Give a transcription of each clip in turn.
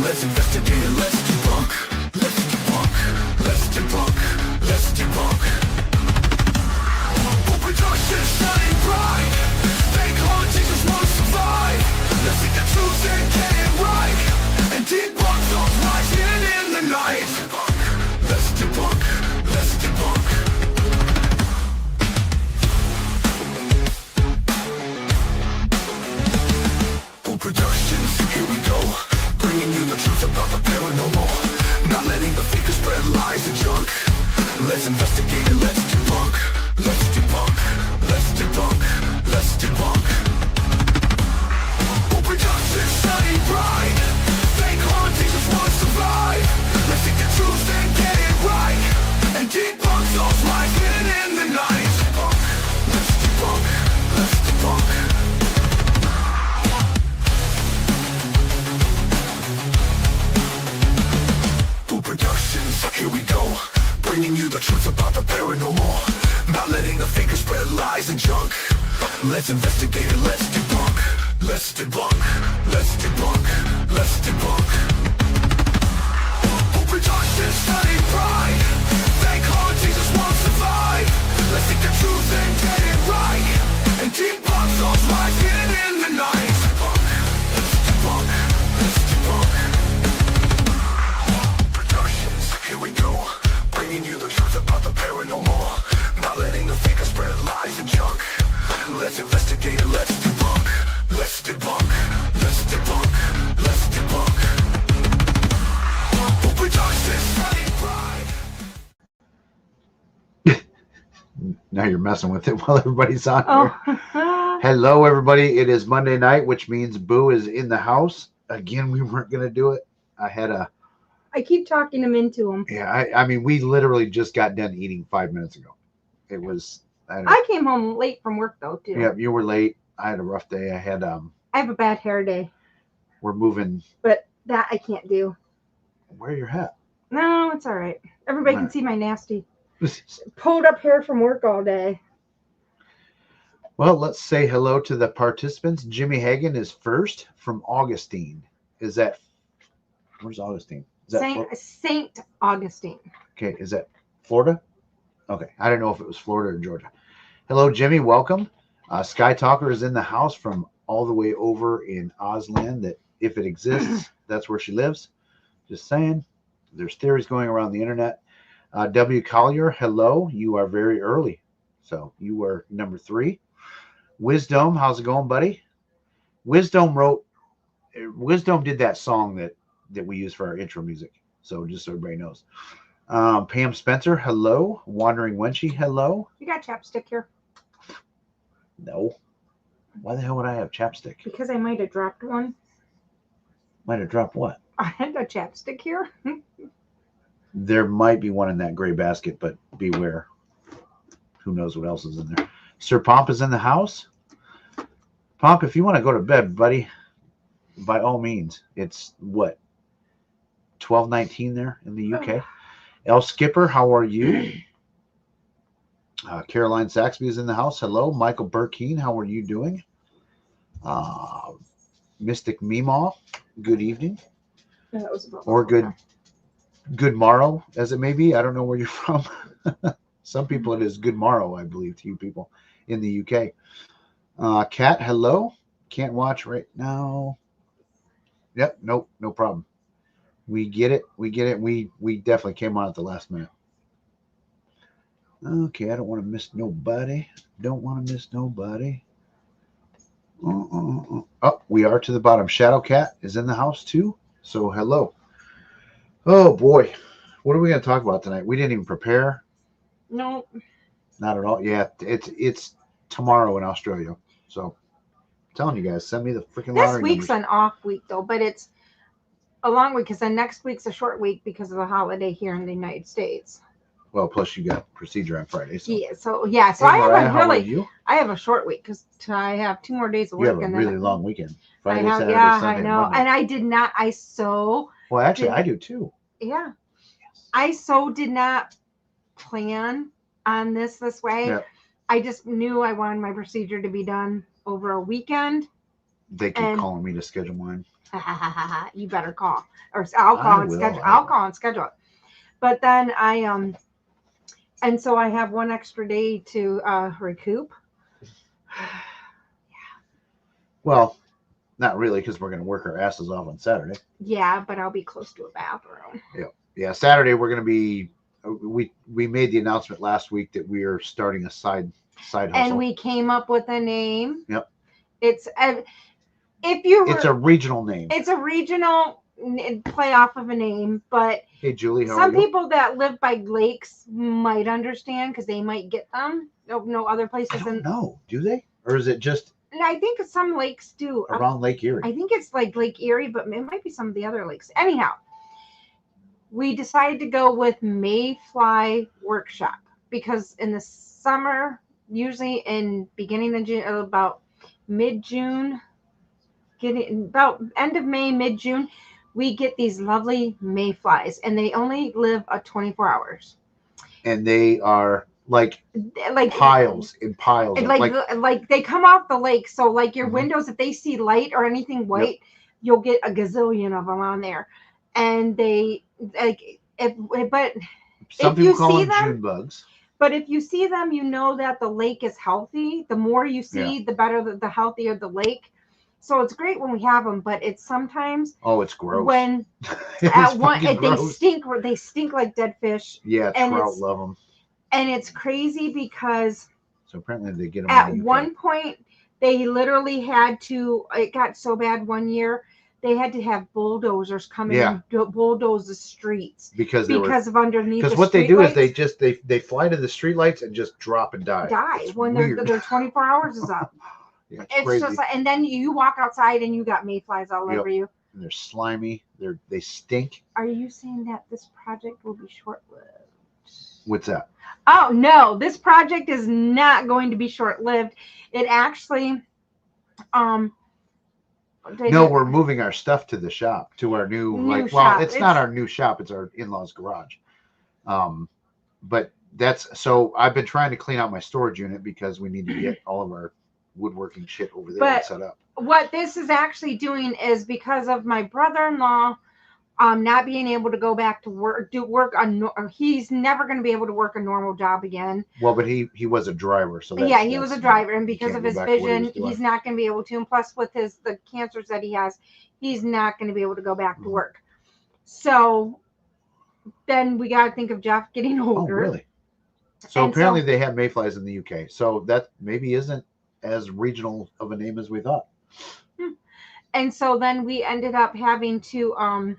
Let's investigate it, let's debunk. Let's debunk, let's debunk, let's debunk. Production shining bright. Fake hauntings just won't survive. Let's seek the truth and get it right, and debunk those lies hidden in the night. Let's debunk, let's debunk. Productions, here we go, bringing you the truth about the paranormal, not letting the fakers spread lies and junk. Let's investigate it, let's debunk, let's debunk, let's debunk, let's debunk. Productions shining bright. Fake hauntings just won't survive. Let's seek the truth and get it right, and debunk those lies hidden in the night. Let's debunk, let's debunk. Productions, here we go, bringing you the truth about the paranormal, not letting the fakers spread lies and junk. Let's investigate it, let's debunk, let's debunk, let's debunk, let's debunk. Productions shining bright. Fake hauntings just won't survive. Let's seek the truth and get it right, and debunk those lies hidden in the night. Let's debunk, let's debunk. Here we go, bringing you the truth about the paranormal, not letting the fakers spread lies and junk. Let's investigate it, let's debunk, let's debunk, let's debunk, let's debunk. Now you're messing with it while everybody's on here. Hello, everybody. It is Monday night, which means Boo is in the house. Again, we weren't going to do it. I keep talking him into him. Yeah, I mean, we literally just got done eating 5 minutes ago. It was. I came home late from work though too. Yeah, you were late. I had a rough day. I have a bad hair day. We're moving. But that I can't do. Wear your hat. No, it's all right. Everybody can see my nasty pulled up hair from work all day. Well, let's say hello to the participants. Jimmy Hagan is first from Augustine. Is that where's Augustine? Is that St. Augustine. Okay, is that Florida? Okay, I don't know if it was Florida or Georgia. Hello, Jimmy. Welcome. Sky Talker is in the house from all the way over in Ozland. That if it exists, that's where she lives. Just saying. There's theories going around the internet. W. Collier, hello. You are very early, so you are number 3. Wisdom, how's it going, buddy? Wisdom did that song that we use for our intro music. So just so everybody knows. Pam Spencer, hello. Wandering Wenchie, hello. You got chapstick here? No. Why the hell would I have chapstick? Because I might have dropped one. Might have dropped what? I had a chapstick here. There might be one in that gray basket, but beware. Who knows what else is in there? Sir Pomp is in the house. Pomp, if you want to go to bed, buddy, by all means. It's what? 12:19 there in the UK. El Skipper, how are you? Caroline Saxby is in the house. Hello. Michael Burkeen, how are you doing? Mystic Meemaw, good evening. That was about or good morrow, as it may be. I don't know where you're from. Some people it is good morrow, I believe, to you people in the UK. Kat, hello. Can't watch right now. Yep, nope, no problem. We get it. We definitely came on at the last minute. Okay, I don't want to miss nobody. Oh, we are to the bottom. Shadow Cat is in the house too. So hello. Oh boy, what are we going to talk about tonight? We didn't even prepare. No. Not at all. Yeah, it's tomorrow in Australia. So I'm telling you guys, send me the freaking lottery This week's numbers. an off week though, but it's a long week because then next week's a short week because of the holiday here in the United States. Well, plus you got procedure on Friday. So. Yeah, so Hey, I Mariah, haven't how are really. you? I have a short week because I have 2 more days of You work. have a and really then long weekend. I Friday, have, Saturday, yeah, Sunday, I know, Monday. and I did not. Well, actually, I do too. Yeah, I did not plan on this way. Yeah. I just knew I wanted my procedure to be done over a weekend. They keep calling me to schedule mine. You better call, or I'll call and schedule. I'll call and schedule it. But then and so I have one extra day to recoup. Well, not really, because we're going to work our asses off on Saturday. Yeah, but I'll be close to a bathroom. Yeah. Saturday we're going to be. We made the announcement last week that we are starting a side hustle, and we came up with a name. Yep. It's it's a regional name. It's a regional play off of a name, but hey Julie, how some are you? people that live by lakes might understand because they might get them. No other places. I don't know. Do they, or is it just? I think some lakes do around Lake Erie. I think it's like Lake Erie, but it might be some of the other lakes. Anyhow, we decided to go with Mayfly Workshop because in the summer, usually in beginning of June, about mid-June, getting about end of May, mid-June, we get these lovely mayflies, and they only live 24 hours. And they are like piles and piles. Like they come off the lake, so like your windows, if they see light or anything white, you'll get a gazillion of them on there. And they but some people call them June bugs. But if you see them, you know that the lake is healthy. The more you see, the better, the healthier the lake. So it's great when we have them, but it's sometimes it's gross when at one they stink like dead fish. Yeah, trout love them. And it's crazy because so apparently they get them at one point they literally had to. It got so bad one year they had to have bulldozers come in and bulldoze the streets because of underneath. Because what they do is they fly to the street lights and just drop and die. It's when their 24 hours is up. Yeah, it's crazy. Just and then you walk outside and you got mayflies all over you. And they're slimy. They stink. Are you saying that this project will be short-lived? What's that? Oh no, this project is not going to be short-lived. It actually no, we're moving our stuff to the shop, to our new shop. It's not our new shop, it's our in-laws garage. But that's so I've been trying to clean out my storage unit because we need to get all of our woodworking shit over there and set up. What this is actually doing is because of my brother-in-law not being able to go back to work, he's never going to be able to work a normal job again. Well, but he was a driver, so he was a driver, and because of his vision, he's not going to be able to. And plus, with the cancers that he has, he's not going to be able to go back to work. So then we got to think of Jeff getting older. Oh, really? So apparently they have mayflies in the UK. So that maybe isn't as regional of a name as we thought. And so then we ended up having to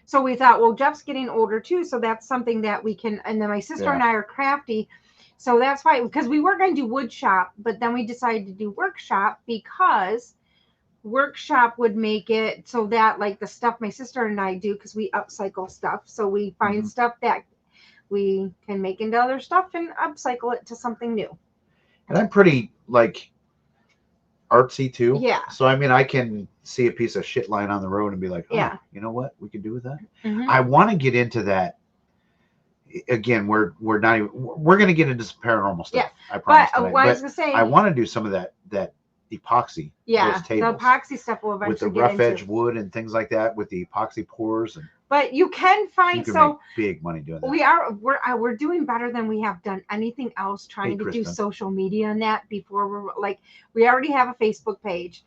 so we thought, well, Jeff's getting older too, so that's something that we can. And then my sister and I are crafty, so that's why, because we were going to do wood shop, but then we decided to do workshop because workshop would make it so that like the stuff my sister and I do, because we upcycle stuff, so we find stuff that we can make into other stuff and upcycle it to something new. And I'm pretty like artsy too. Yeah. So I mean, I can see a piece of shit lying on the road and be like, oh, you know what we could do with that? I want to get into that. Again, we're not even, we're going to get into some paranormal stuff. I promise. But I was going to say, I want to do some of that epoxy. Yeah, the epoxy stuff will eventually with the rough edge wood and things like that, with the epoxy pours. And but you can find make big money doing that. We're doing better than we have done anything else trying to do social media and that before. We're like, we already have a Facebook page,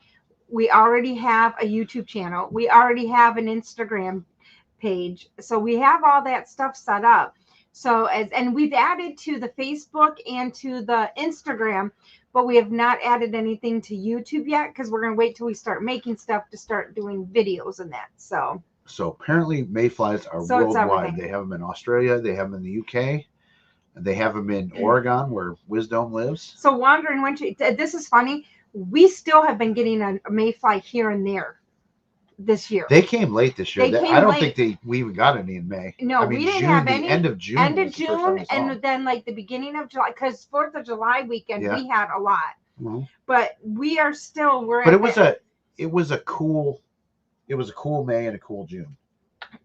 we already have a YouTube channel, we already have an Instagram page, so we have all that stuff set up. So and we've added to the Facebook and to the Instagram, but we have not added anything to YouTube yet because we're going to wait till we start making stuff to start doing videos and that. So apparently mayflies are worldwide. They have them in Australia, they have them in the UK, and they have them in Oregon where Wisdom lives. So wandering winter, this is funny. We still have been getting a mayfly here and there this year. They came late this year. I don't think we even got any in May. No, we didn't have any. End of June. And then like the beginning of July, because 4th of July weekend we had a lot. But we are still But it was a cool May and a cool June.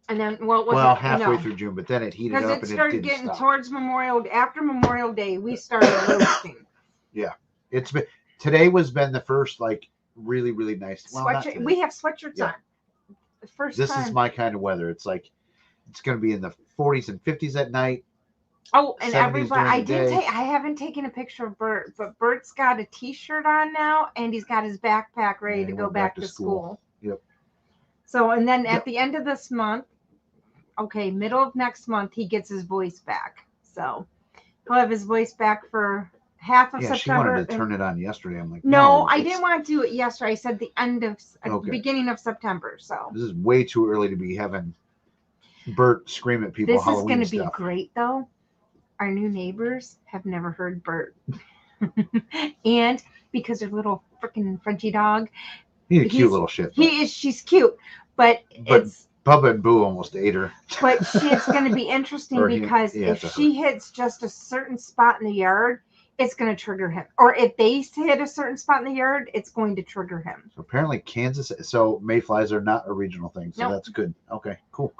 And then halfway through June, but then it heated up and it started getting towards after Memorial Day, we started roasting. Yeah. Today has been the first like really, really nice. Well, not Sweatshirt. today. We have sweatshirts Yeah. on. The first This time. is my kind of weather. It's like it's going to be in the 40s and 50s at night. Oh, and 70s everybody, during the day. I haven't taken a picture of Bert, but Bert's got a t-shirt on now and he's got his backpack ready Yeah, to he go went back to school. Yep. So, and then Yep. at the end of this month, okay, middle of next month, he gets his voice back. So he'll have his voice back for half of Yeah, she September. wanted to turn it on yesterday. I'm like, No, I it's- didn't want to do it yesterday. I said the end of, Okay. beginning of September. So This is way too early to be having Bert scream at people this is Halloween going to be stuff. great though. Our new neighbors have never heard Bert. And because their little freaking Frenchie dog, He's a cute little shit. she's cute, but it's Bubba and Boo almost ate her. but it's going to be interesting Or because yeah, if she hits just a certain spot in the yard, it's going to trigger him. Or if they hit a certain spot in the yard, it's going to trigger him. So apparently Kansas, so mayflies are not a regional thing. So Nope. that's good. Okay, cool.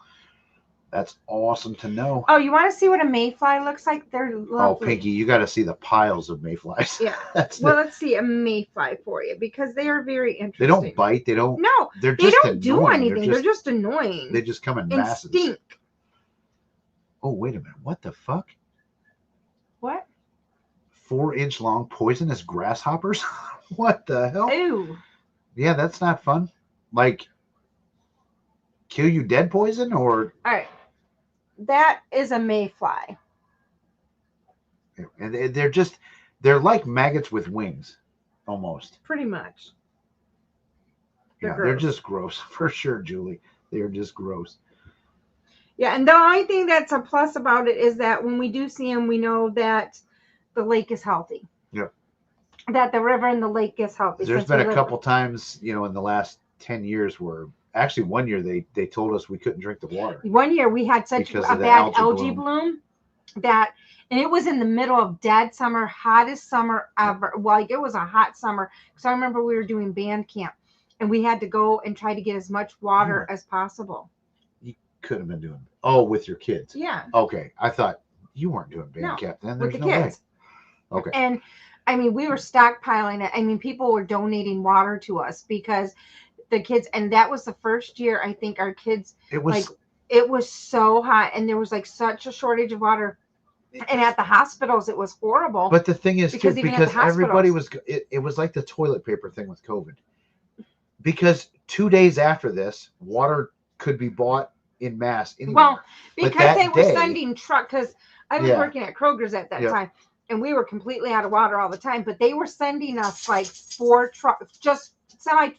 That's awesome to know. Oh, you want to see what a mayfly looks like? They're lovely. Oh, Pinky, you got to see the piles of mayflies. Yeah. That's Well, let's see a mayfly for you because they are very interesting. they don't bite. They don't. No, They're they just don't do annoying. anything. They're just annoying. They just come in and masses. stink. Oh, wait a minute. What the fuck? What? 4-inch long poisonous grasshoppers? What the hell? Ew. Yeah, that's not fun. Like, kill you dead poison or? All right. That is a mayfly. And they're like maggots with wings, almost. Pretty much. They're gross. just gross for sure, Julie. They're just gross. Yeah, and the only thing that's a plus about it is that when we do see them, we know that the lake is healthy. Yeah. That the river and the lake is healthy. There's since been we a live- couple times, in the last 10 years where actually one year they told us we couldn't drink the water. One year we had such Because a of the bad algae algae bloom that, and it was in the middle of dead summer, hottest summer ever. Well, it was a hot summer. So I remember we were doing band camp and we had to go and try to get as much water as possible. Could have been doing. Oh, with your kids. Yeah. Okay. I thought you weren't doing band camp then. With There's the no kids. way. Okay. And I mean, we were stockpiling it. I mean, people were donating water to us because the kids, and that was the first year I think our kids, It was it was so hot and there was like such a shortage of water. And at the hospitals, it was horrible. But the thing is, Because too, even at the because everybody was, hospitals- it was like the toilet paper thing with COVID. Because 2 days after this, water could be bought in mass anywhere. Well, But because that they were day- sending because I was Yeah. working at Kroger's at that Yep. time, and we were completely out of water all the time. But they were sending us like 4 trucks, just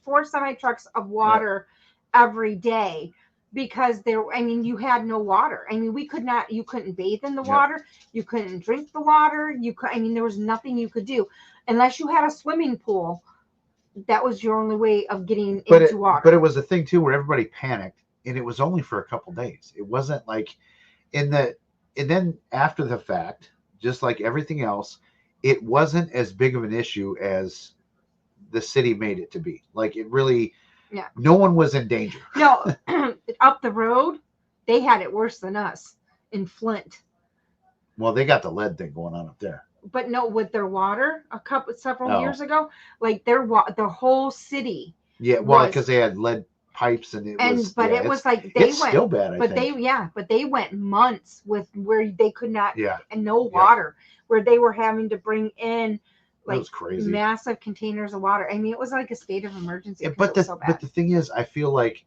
4 semi trucks of water every day because you had no water. I mean, you couldn't bathe in the Yep. water, you couldn't drink the water, there was nothing you could do unless you had a swimming pool. That was your only way of getting into water. But it was a thing too where everybody panicked, and it was only for a couple days. It wasn't like and then after the fact, just like everything else, it wasn't as big of an issue as the city made it to be. Like it really, no one was in danger. No, up the road, they had it worse than us in Flint. Well, they got the lead thing going on up there. But no, with their water, several Oh. years ago, like the whole city. Yeah, well, was- because they had lead pipes and it was. But yeah, it was it's- like it's still bad. but they went months with where they could not and no water, where they were having to bring in that like was crazy. massive containers of water. I mean, it was like a state of emergency. Yeah, 'cause but it was so bad. but the thing is, I feel like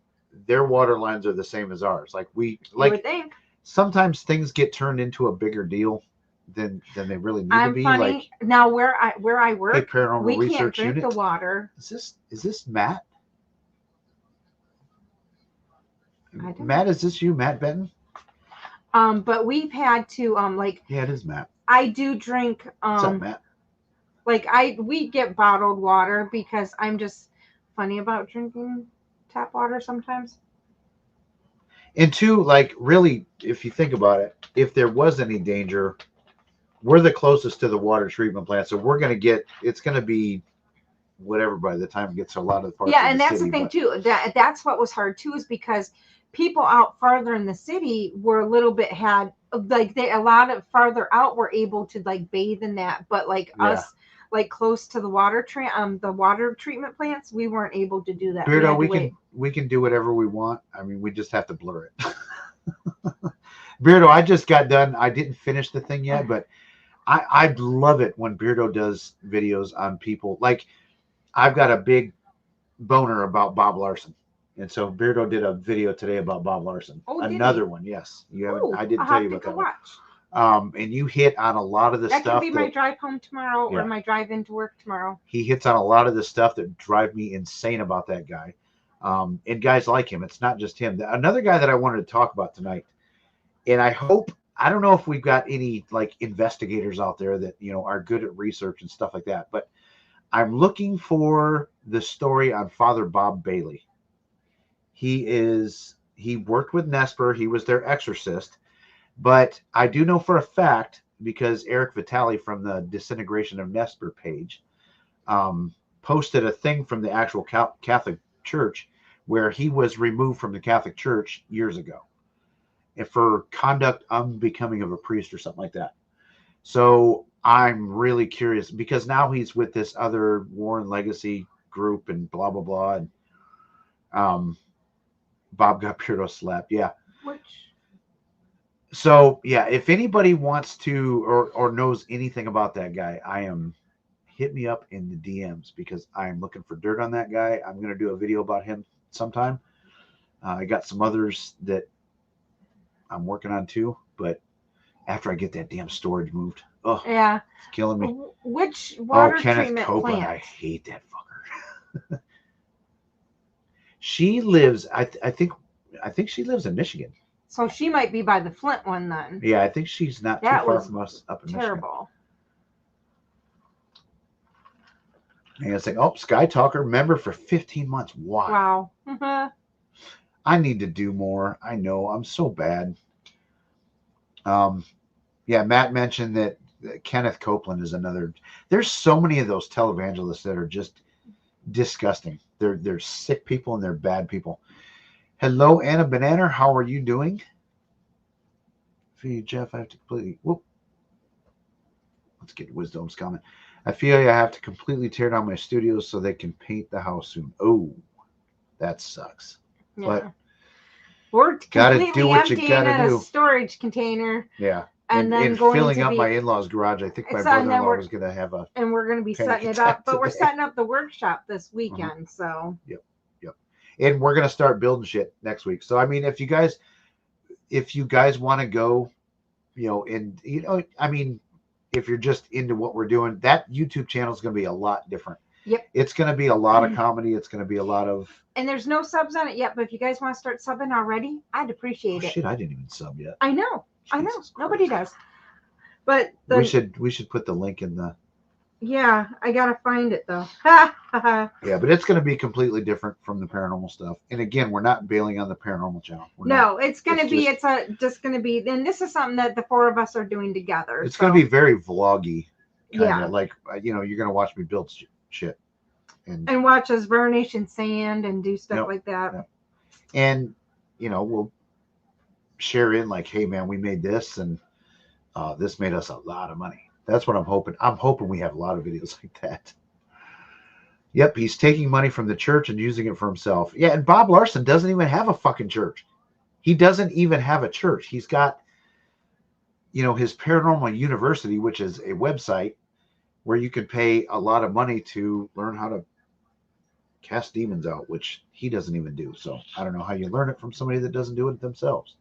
their water lines are the same as ours. Like You would think. sometimes things get turned into a bigger deal than they really need to I'm be. funny. Like Now where I hey, work, paranormal we can't research drink unit. the water. Is this Matt? I don't Matt, is this you, Matt Benton? But we've had to Yeah, it is Matt. I do drink What's up, Matt? we get bottled water because I'm just funny about drinking tap water sometimes. And two, like really, if you think about it, if there was any danger, we're the closest to the water treatment plant, so we're gonna get. It's gonna be whatever by the time it gets to a lot of the parts. Yeah, of and the that's city, the thing but- too. That's what was hard too, is because people out farther in the city were a little bit a lot of farther out were able to like bathe in that, but like Yeah. us, like close to the water treatment plants, we weren't able to do that. Beardo, we had to wait. we can do whatever we want. I mean, we just have to blur it. Beardo, I just got done. I didn't finish the thing yet, but I love it when Beardo does videos on people. Like, I've got a big boner about Bob Larson. And so Beardo did a video today about Bob Larson. Oh, did Another he? one, yes. You haven't. Ooh, I didn't I'll tell have you to about go that one. watch. And you hit on a lot of the That stuff could be my drive home tomorrow Yeah. or my drive into work tomorrow. he hits on a lot of the stuff that drive me insane about that guy. And guys like him. It's not just him. Another guy that I wanted to talk about tonight, and I don't know if we've got any like investigators out there that, you know, are good at research and stuff like that, but I'm looking for the story on Father Bob Bailey. He worked with Nesper. He was their exorcist, but I do know for a fact, because Eric Vitale from the Disintegration of Nesper page posted a thing from the actual Catholic Church where he was removed from the Catholic Church years ago and for conduct unbecoming of a priest or something like that. So I'm really curious because now he's with this other Warren Legacy group and blah, blah, blah. And Bob got Beardo slapped. Yeah. Which So yeah, if anybody wants to or knows anything about that guy, hit me up in the DMs because I'm looking for dirt on that guy. I'm going to do a video about him sometime. I got some others that I'm working on too, but after I get that damn storage moved, oh yeah, it's killing me. Which water Kenneth treatment Copeland, plant? I hate that fucker. She lives, I think she lives in Michigan. So she might be by the Flint one then. Yeah, I think she's not That too far was from us up in Terrible. Michigan. And it's like, oh, Sky Talker member for 15 months. Wow. Wow. I need to do more. I know I'm so bad. Yeah, Matt mentioned that Kenneth Copeland is another. There's so many of those televangelists that are just disgusting. They're sick people and they're bad people. Hello, Anna Banana. How are you doing? For you, Jeff, I have to completely. Whoop. Let's get Wisdom's comment. I feel I have to completely tear down my studio so they can paint the house soon. Oh, that sucks. Yeah. But we're gotta completely do what you emptying gotta do. a storage container. Yeah. And then going filling to up be, my in-laws' garage. I think my It's on brother-in-law network- was going to have a. and we're going to be panic setting it attack up, but we're today. setting up the workshop this weekend. So And we're going to start building shit next week. So I mean, if you guys want to go, and I mean, if you're just into what we're doing, that YouTube channel is going to be a lot different. Yep. It's going to be a lot of comedy. It's going to be a lot of. And there's no subs on it yet, but if you guys want to start subbing already, I'd appreciate it. Shit, I didn't even sub yet. I know. Jesus Nobody Christ. does. But We should put the link in the. Yeah, I gotta find it though. Yeah, but it's going to be completely different from the paranormal stuff. And again, we're not bailing on the paranormal channel. We're not. no, it's gonna It's be. just- It's just gonna be. And this is something that the four of us are doing together. It's going to be very vloggy. Yeah. Like, you're going to watch me build shit. And watch us varnish and sand and do stuff Yep, like that. yep. And, we'll share in like, hey, man, we made this and this made us a lot of money. That's what I'm hoping. I'm hoping we have a lot of videos like that. Yep, he's taking money from the church and using it for himself. Yeah, and Bob Larson doesn't even have a fucking church. He doesn't even have a church. He's got, his Paranormal University, which is a website where you can pay a lot of money to learn how to cast demons out, which he doesn't even do. So I don't know how you learn it from somebody that doesn't do it themselves.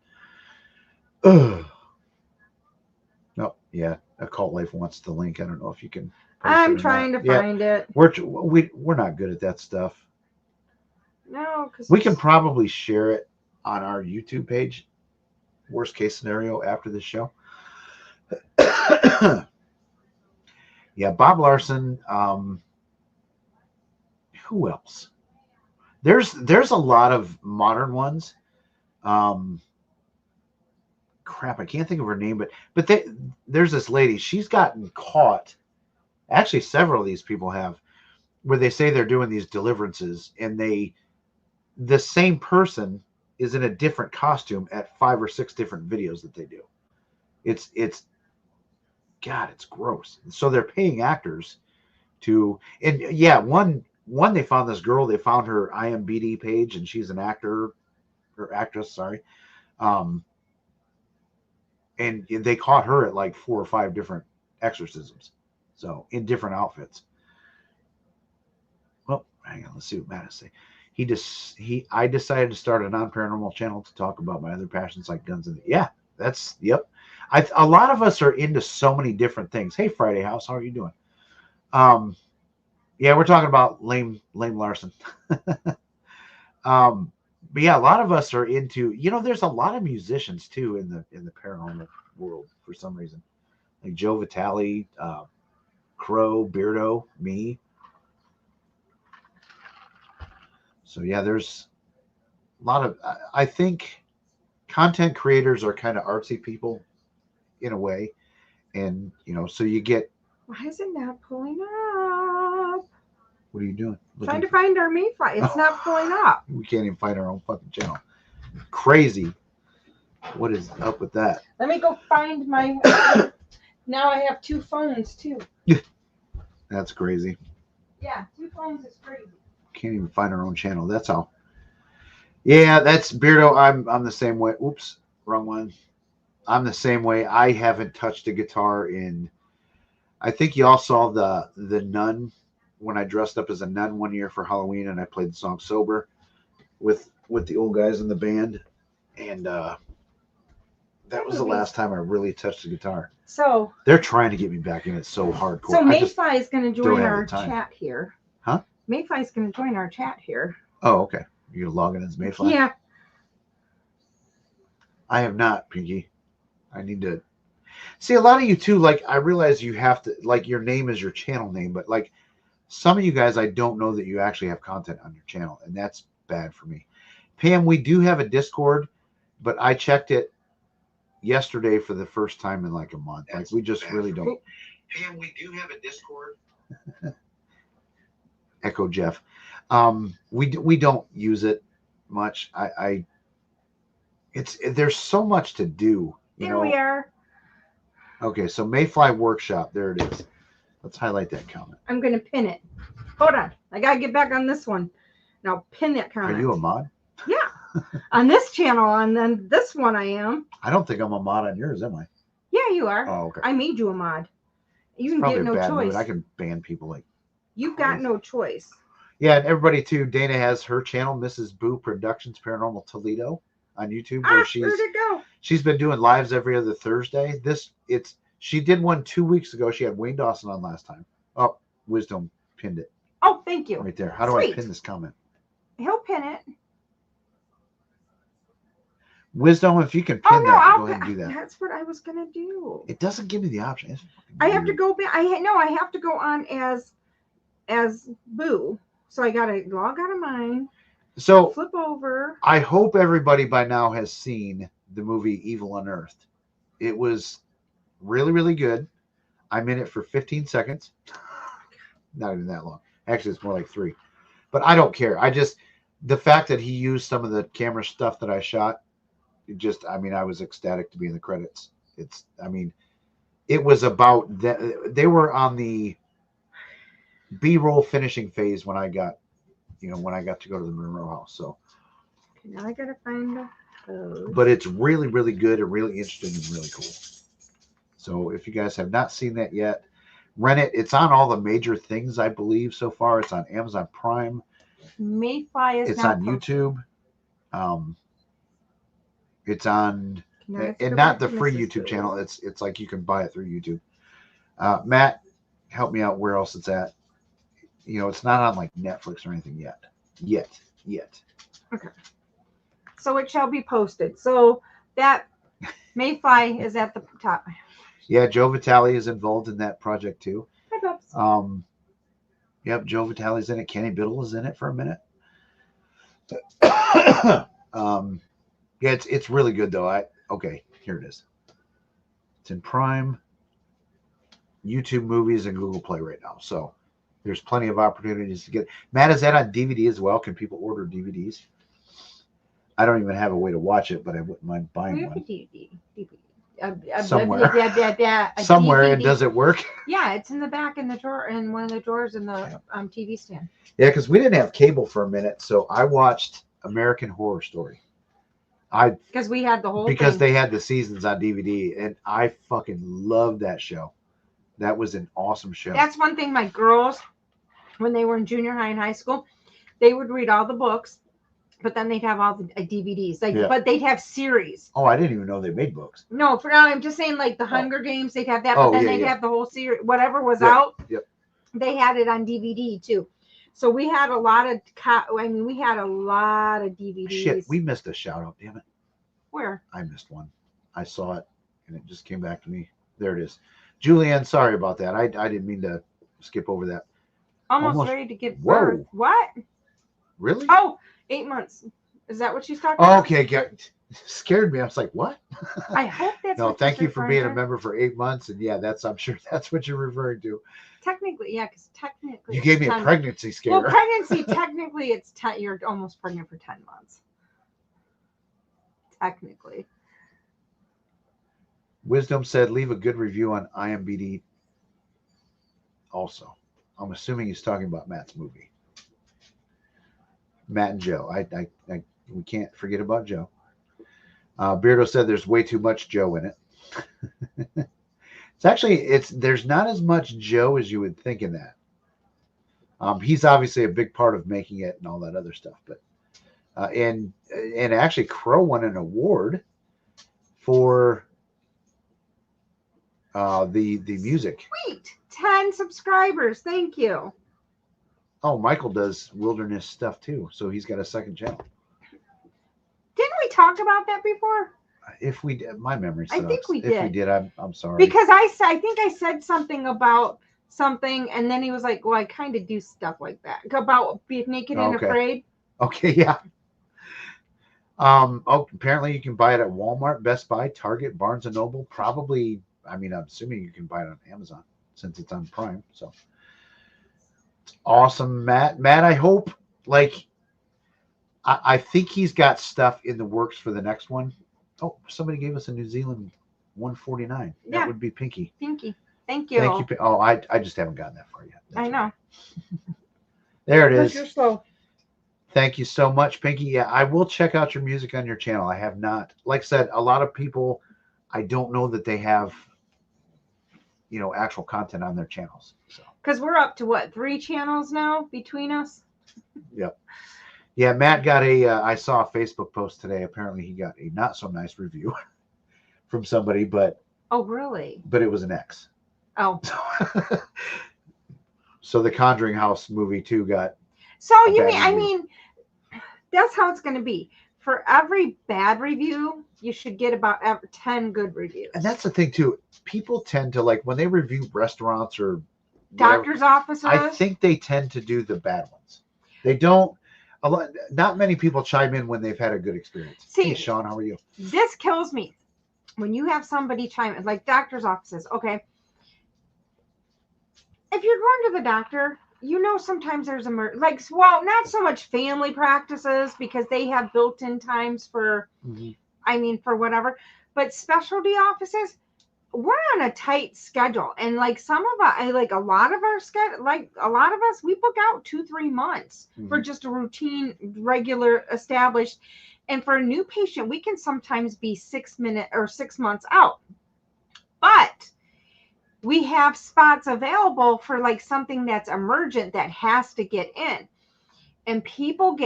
Ugh. No, yeah, Occult Life wants the link. I don't know if you can. I'm trying to find it. We're not good at that stuff. No, because We can probably share it on our YouTube page. Worst case scenario after this show. Yeah, Bob Larson. Who else? There's a lot of modern ones. Crap, I can't think of her name, but there's this lady. She's gotten caught. Actually, several of these people have, where they say they're doing these deliverances, and the same person is in a different costume at 5 or 6 different videos that they do. It's God, it's gross. So they're paying actors to, and yeah, one they found this girl. They found her IMDb page, and she's an actor or actress. Sorry, um, and they caught her at like 4 or 5 different exorcisms, so in different outfits. Well, hang on, let's see what Matt is saying. I decided to start a non-paranormal channel to talk about my other passions like guns and yep. A lot of us are into so many different things. Hey, Friday House, how are you doing? Yeah, we're talking about lame Larson. But yeah, a lot of us are into, there's a lot of musicians too in the paranormal world for some reason, like Joe Vitale, Crow, Beardo, me. So yeah, there's a lot of, I think content creators are kind of artsy people in a way. And, so you get. Why is it not pulling up? What are you doing? Trying to find our Mayfly. It's not pulling up. We can't even find our own fucking channel. Crazy. What is up with that? Let me go find my. Now I have 2 phones too. That's crazy. Yeah, 2 phones is crazy. Can't even find our own channel. That's how. Yeah, that's Beardo. I'm the same way. Oops, wrong one. I'm the same way. I haven't touched a guitar in. I think y'all saw the Nun when I dressed up as a nun one year for Halloween, and I played the song "Sober" with the old guys in the band, and that was the last time I really touched the guitar. So they're trying to get me back in it so hardcore. So Mayfly is going to join our chat here. Huh? Mayfly is going to join our chat here. Oh, okay. You're logging as Mayfly? Yeah. I have not, Pinky. I need to see a lot of you too. Like, I realize you have to, like, your name is your channel name, but like some of you guys, I don't know that you actually have content on your channel, and that's bad for me. Pam, we do have a Discord, but I checked it yesterday for the first time in like a month. Like, we just really don't. Pam, we do have a Discord. Echo Jeff. We don't use it much. There's so much to do. Here we are. Okay, so Mayfly Workshop. There it is. Let's highlight that comment. I'm going to pin it. Hold on. I got to get back on this one. Now pin that comment. Are you a mod? Yeah. On this channel, and then this one I am. I don't think I'm a mod on yours, am I? Yeah, you are. Oh, okay. I made you a mod. You can get no choice. I can ban people like. You've got no choice. Yeah, and everybody too. Dana has her channel, Mrs. Boo Productions Paranormal Toledo, on YouTube, where she's been doing lives every other Thursday. She did one 2 weeks ago. She had Wayne Dawson on last time. Oh, Wisdom pinned it. Oh, thank you. Right there. How do I pin this comment? He'll pin it. Wisdom, if you can pin that, go ahead and do that. That's what I was gonna do. It doesn't give me the option. I have to go back. I have to go on as Boo. So I gotta log out of mine. So flip over. I hope everybody by now has seen the movie Evil Unearthed. It was really, really good. I'm in it for 15 seconds. Not even that long. Actually, it's more like 3. But I don't care. The fact that he used some of the camera stuff that I shot, I was ecstatic to be in the credits. It was about that. They were on the B-roll finishing phase when I got to go to the Monroe house. So now I gotta find those. But it's really, really good and really interesting and really cool. So if you guys have not seen that yet, rent it. It's on all the major things, I believe, so far. It's on Amazon Prime. Mayfly is. It's on YouTube. It's on and not the free YouTube channel. It's like you can buy it through YouTube. Matt, help me out where else it's at. It's not on like Netflix or anything yet. Okay. So it shall be posted. So that Mayfly is at the top. Yeah, Joe Vitale is involved in that project too. Hi, Bubs. Yep, Joe Vitale's in it. Kenny Biddle is in it for a minute. Yeah, it's really good though. Okay, here it is. It's in Prime, YouTube Movies, and Google Play right now. So there's plenty of opportunities to get. Matt, is that on DVD as well? Can people order DVDs? I don't even have a way to watch it, but I wouldn't mind buying one. DVD. Somewhere. a Somewhere, and DVD. does it work? Yeah, it's in the back in the drawer, in one of the drawers in the TV stand. Yeah, because we didn't have cable for a minute, so I watched American Horror Story. Because we had the whole Because thing. they had the seasons on DVD, and I fucking loved that show. That was an awesome show. That's one thing my girls, when they were in junior high and high school, they would read all the books, but then they'd have all the DVDs. But they'd have series. Oh, I didn't even know they made books. No, for now I'm just saying like the Hunger Games, they'd have that, but then they'd have the whole series, whatever was out. Yep. They had it on DVD too. So we had a lot of we had a lot of DVDs. Shit, we missed a shout out, damn it. Where? I missed one. I saw it and it just came back to me. There it is. Julianne, sorry about that. I didn't mean to skip over that. Almost ready to give Whoa. birth. What? Really? Oh, 8 months. Is that what she's talking Oh, about? okay. Scared me. I was like, what? I hope that's No, what thank she's you for referring being to. a member for 8 months. And yeah, I'm sure that's what you're referring to. Technically, yeah, because technically You gave me a 10 pregnancy scare. Well, pregnancy, technically, it's 10. You're almost pregnant for 10 months. Technically. Wisdom said, leave a good review on IMDb. Also, I'm assuming he's talking about Matt's movie. Matt and Joe. We can't forget about Joe. Beardo said there's way too much Joe in it. There's not as much Joe as you would think in that. He's obviously a big part of making it and all that other stuff, but and actually Crow won an award for the music. Sweet. 10 subscribers. Thank you. Oh, Michael does wilderness stuff too, so he's got a second channel. Didn't we talk about that before? If we did, my memory sucks. I think we If we did. did, I'm sorry. Because I think I said something about something, and then he was like, well, I kind of do stuff like that. About being naked and afraid. Okay, yeah. Apparently you can buy it at Walmart, Best Buy, Target, Barnes & Noble. Probably, I'm assuming you can buy it on Amazon since it's on Prime. So awesome, Matt. Matt, I hope, I think he's got stuff in the works for the next one. Oh, somebody gave us a New Zealand 149. Yeah. That would be Pinky. Pinky. Thank you. Thank you. Oh, I just haven't gotten that far yet. I know. There it is. You're slow. Thank you so much, Pinky. Yeah, I will check out your music on your channel. I have not. Like I said, a lot of people, I don't know that they have, actual content on their channels. So. Because we're up to what, 3 channels now between us? Yep. Yeah, Matt got I saw a Facebook post today. Apparently he got a not so nice review from somebody, but. Oh, really? But it was an ex. Oh. So the Conjuring House movie too got. So I mean, that's how it's going to be. For every bad review, you should get about 10 good reviews. And that's the thing too. People tend to when they review restaurants or doctors' offices. I think they tend to do the bad ones. They don't. Not many people chime in when they've had a good experience. See, hey, Sean, how are you? This kills me when you have somebody chime in, like doctors' offices. Okay, if you're going to the doctor, sometimes there's not so much family practices because they have built-in times for, for whatever, but specialty offices, we're on a tight schedule. And some of us, a lot of us, we book out 2-3 months for just a routine, regular, established. And for a new patient, we can sometimes be 6 months out. But we have spots available for something that's emergent that has to get in. And people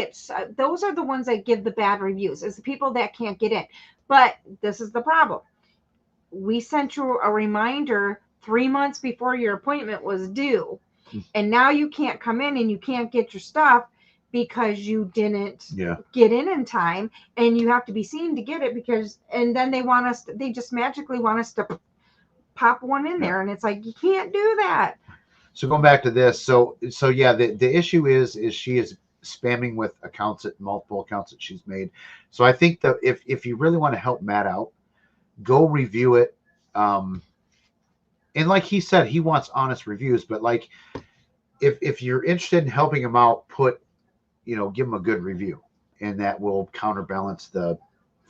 those are the ones that give the bad reviews, is the people that can't get in. But this is the problem. We sent you a reminder 3 months before your appointment was due. And now you can't come in and you can't get your stuff because you didn't get in time, and you have to be seen to get it and then they just magically want us to pop one in there, and it's like, you can't do that. So going back to this, so yeah, the issue is she is spamming with multiple accounts that she's made. So I think that if you really want to help Matt out, go review it. And like he said, he wants honest reviews, but if you're interested in helping him out, give him a good review, and that will counterbalance the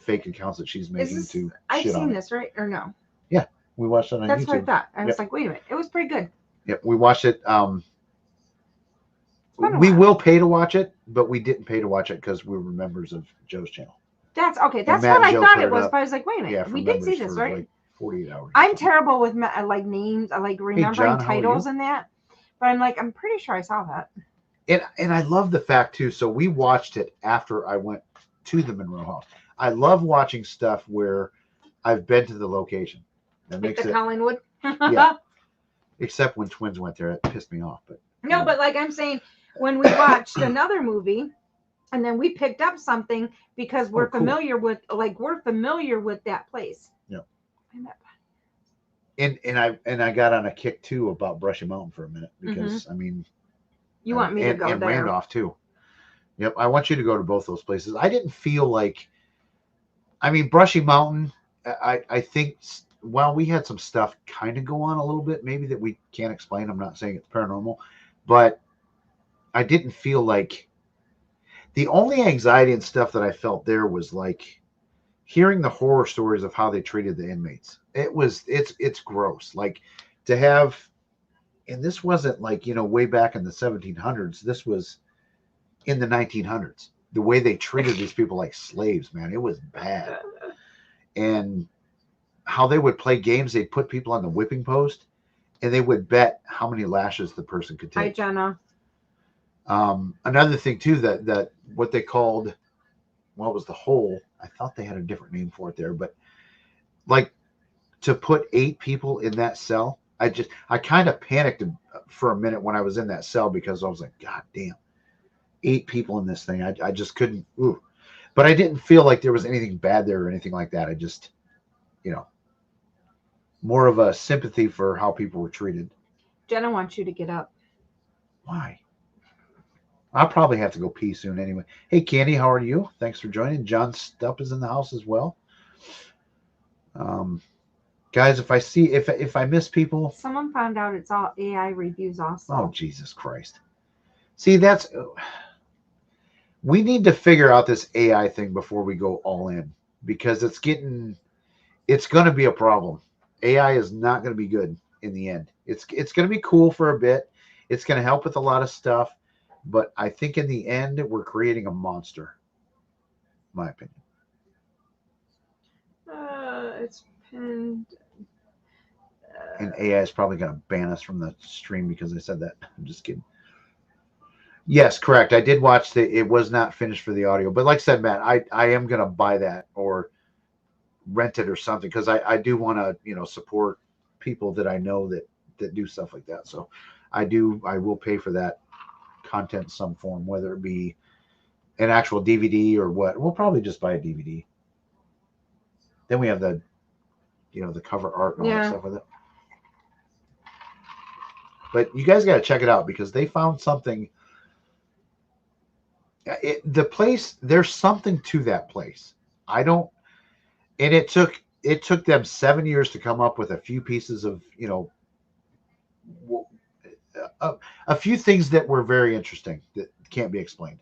fake accounts that she's making Is this, to I've shit on seen it. this, right? Or no? We watched it on That's YouTube. what I thought. I was Yep. like, wait a minute. It was pretty good. Yep, we watched it. been a We while. will pay to watch it, but we didn't pay to watch it because we were members of Joe's channel. That's okay. That's Matt what and I Joe thought put it it was, up. but I was like, wait a minute. Yeah, for We did see members this, for right? like 48 hours. I'm terrible with like names, like remembering John, how are you? titles and that. But I'm like, I'm pretty sure I saw that. And I love the fact too. So we watched it after I went to the Monroe House. I love watching stuff where I've been to the location. That Like makes the it. Collingwood. Yeah. Except when twins went there, it pissed me off. But No, but like I'm saying, when we watched another movie, and then we picked up something because we're cool. familiar with, like, we're familiar with that place. Yeah. And that, and I got on a kick too about Brushy Mountain for a minute because I mean, you want me to go and there? Randolph too. Yep, I want you to go to both those places. I didn't feel like, I mean, Brushy Mountain. I think while we had some stuff kind of go on a little bit, maybe that we can't explain. I'm not saying it's paranormal, but I didn't feel like the only anxiety and stuff that I felt there was like hearing the horror stories of how they treated the inmates. It's gross. Like to have, and this wasn't like, way back in the 1700s. This was in the 1900s. The way they treated these people like slaves, man, it was bad. And how they would play games, they'd put people on the whipping post and they would bet how many lashes the person could Hi, take. Jenna. Another thing too, that what they called, what was the hole? I thought they had a different name for it there, but like to put 8 people in that cell, I kind of panicked for a minute when I was in that cell because I was like, God damn, 8 people in this thing. I just couldn't. Ooh. But I didn't feel like there was anything bad there or anything like that. I just, more of a sympathy for how people were treated. Jenna wants you to get up. Why? I'll probably have to go pee soon anyway. Hey, Candy, how are you? Thanks for joining. John Stupp is in the house as well. Guys, if I miss people. Someone found out it's all AI reviews also. Oh, Jesus Christ. See, we need to figure out this AI thing before we go all in because it's going to be a problem. AI is not going to be good in the end. It's going to be cool for a bit. It's going to help with a lot of stuff. But I think in the end, we're creating a monster. My opinion. It's pinned. And AI is probably going to ban us from the stream because I said that. I'm just kidding. Yes, correct. I did watch it was not finished for the audio. But like I said, Matt, I am going to buy that or rent it or something because I do want to, support people that I know that do stuff like that. So I will pay for that content in some form, whether it be an actual DVD or what. We'll probably just buy a DVD. Then we have the cover art and all that stuff with it. But you guys got to check it out because they found something. The place, there's something to that place. And it took them 7 years to come up with a few pieces of, a few things that were very interesting that can't be explained.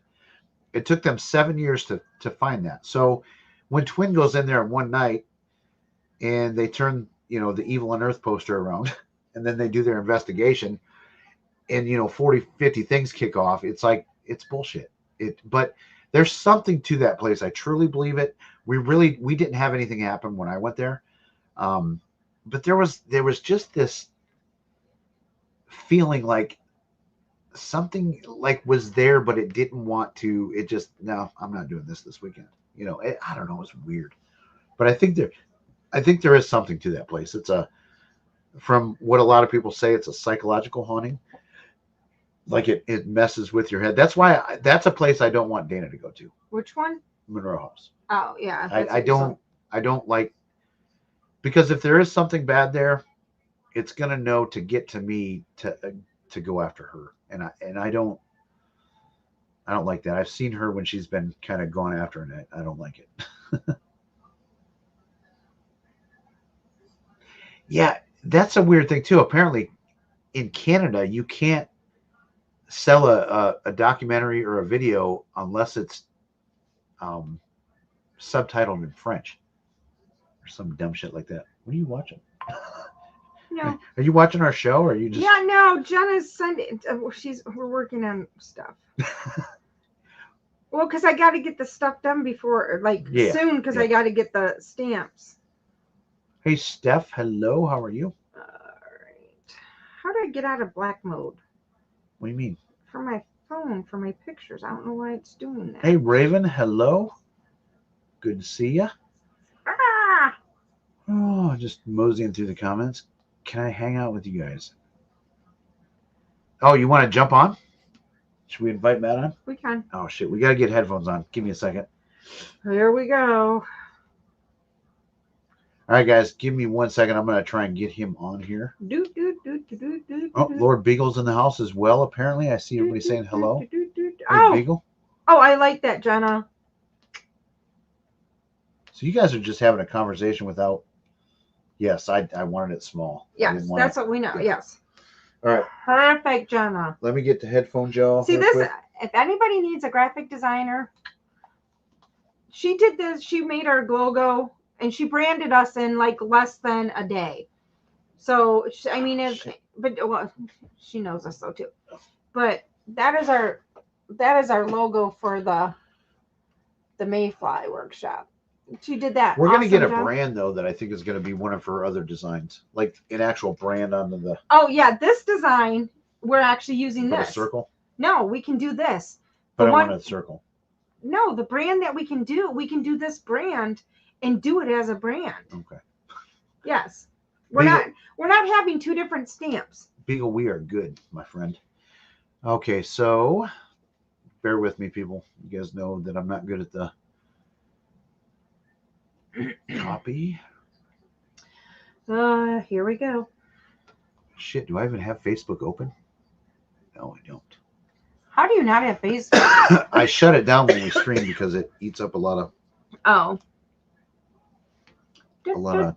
It took them 7 years to find that. So when Twin goes in there one night and they turn, the Evil on Earth poster around and then they do their investigation and, 40, 50 things kick off. It's like, it's bullshit. But there's something to that place. I truly believe it. We didn't have anything happen when I went there. But there was just this feeling like something like was there, but it didn't want to. It just, no, I'm not doing this weekend. I don't know. It's weird, but I think there is something to that place. From what a lot of people say, it's a psychological haunting. Like it messes with your head. That's why that's a place I don't want Dana to go to. Which one? Monroe House. Oh yeah. I don't like, because if there is something bad there, it's gonna know to get to me to go after her, and I don't like that. I've seen her when she's been kind of gone after, and I don't like it. Yeah, that's a weird thing too. Apparently, in Canada, you can't sell a documentary or a video unless it's subtitled in French or some dumb shit like that. What are you watching? No. Are you watching our show, or are you just? Yeah, no. Jenna's sending. We're working on stuff. Well, because I got to get the stuff done before, soon, because I got to get the stamps. Hey, Steph. Hello. How are you? All right. How do I get out of black mode? What do you mean? For my phone, for my pictures. I don't know why it's doing that. Hey, Raven. Hello. Good to see ya. Ah! Oh, just moseying through the comments. Can I hang out with you guys? Oh, you want to jump on? Should we invite Matt on? We can. Oh, shit. We got to get headphones on. Give me a second. Here we go. All right, guys. Give me 1 second. I'm going to try and get him on here. Oh, Lord Beagle's in the house as well, apparently. I see everybody saying hello. Hey, Beagle. Oh, I like that, Jenna. So you guys are just having a conversation without... Yes, I wanted it small. Yes, that's what we know. Yeah. Yes. All right. Perfect, Jenna. Let me get the headphone gel. See this? Quick. If anybody needs a graphic designer, she did this. She made our logo and she branded us in less than a day. So I mean, she knows us though too. But that is our logo for the Mayfly workshop. She did that. We're going to get a brand, though, that I think is going to be one of her other designs. Like an actual brand onto the... Oh, yeah. This design, we're actually using this. A circle? No, we can do this. But I want a circle. No, the brand that we can do this brand and do it as a brand. Okay. Yes. We're not having two different stamps. Beagle, we are good, my friend. Okay, so bear with me, people. You guys know that I'm not good at the... Copy. Here we go. Shit, do I even have Facebook open? No, I don't. How do you not have Facebook? I shut it down when we stream because it eats up a lot of... Oh. Oh,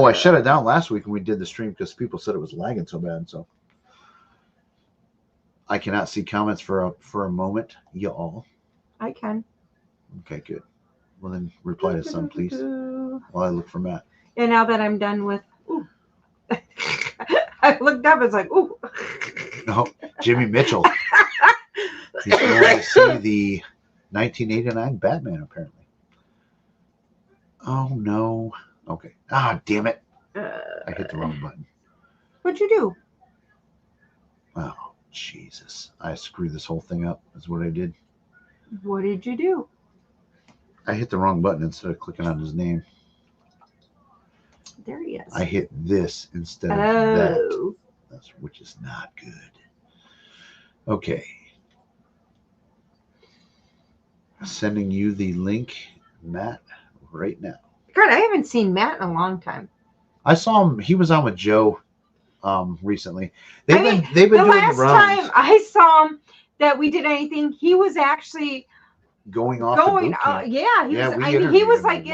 I shut it down last week when we did the stream because people said it was lagging so bad. So I cannot see comments for a moment, y'all. I can. Okay, good. Well, then reply to some, please, while I look for Matt. And now that I'm done with... Ooh. I looked up, it's like, ooh. No, Jimmy Mitchell. He's going to see the 1989 Batman, apparently. Oh, no. Okay. Ah, damn it. I hit the wrong button. What'd you do? Oh, Jesus. I screwed this whole thing up, is what I did. What did you do? I hit the wrong button instead of clicking on his name. There he is. I hit this instead of that, which is not good. Okay. Sending you the link, Matt, right now. God, I haven't seen Matt in a long time. I saw him. He was on with Joe recently. They've been doing the last runs. time I saw him that we did anything, he was actually going off the boot camp. He was like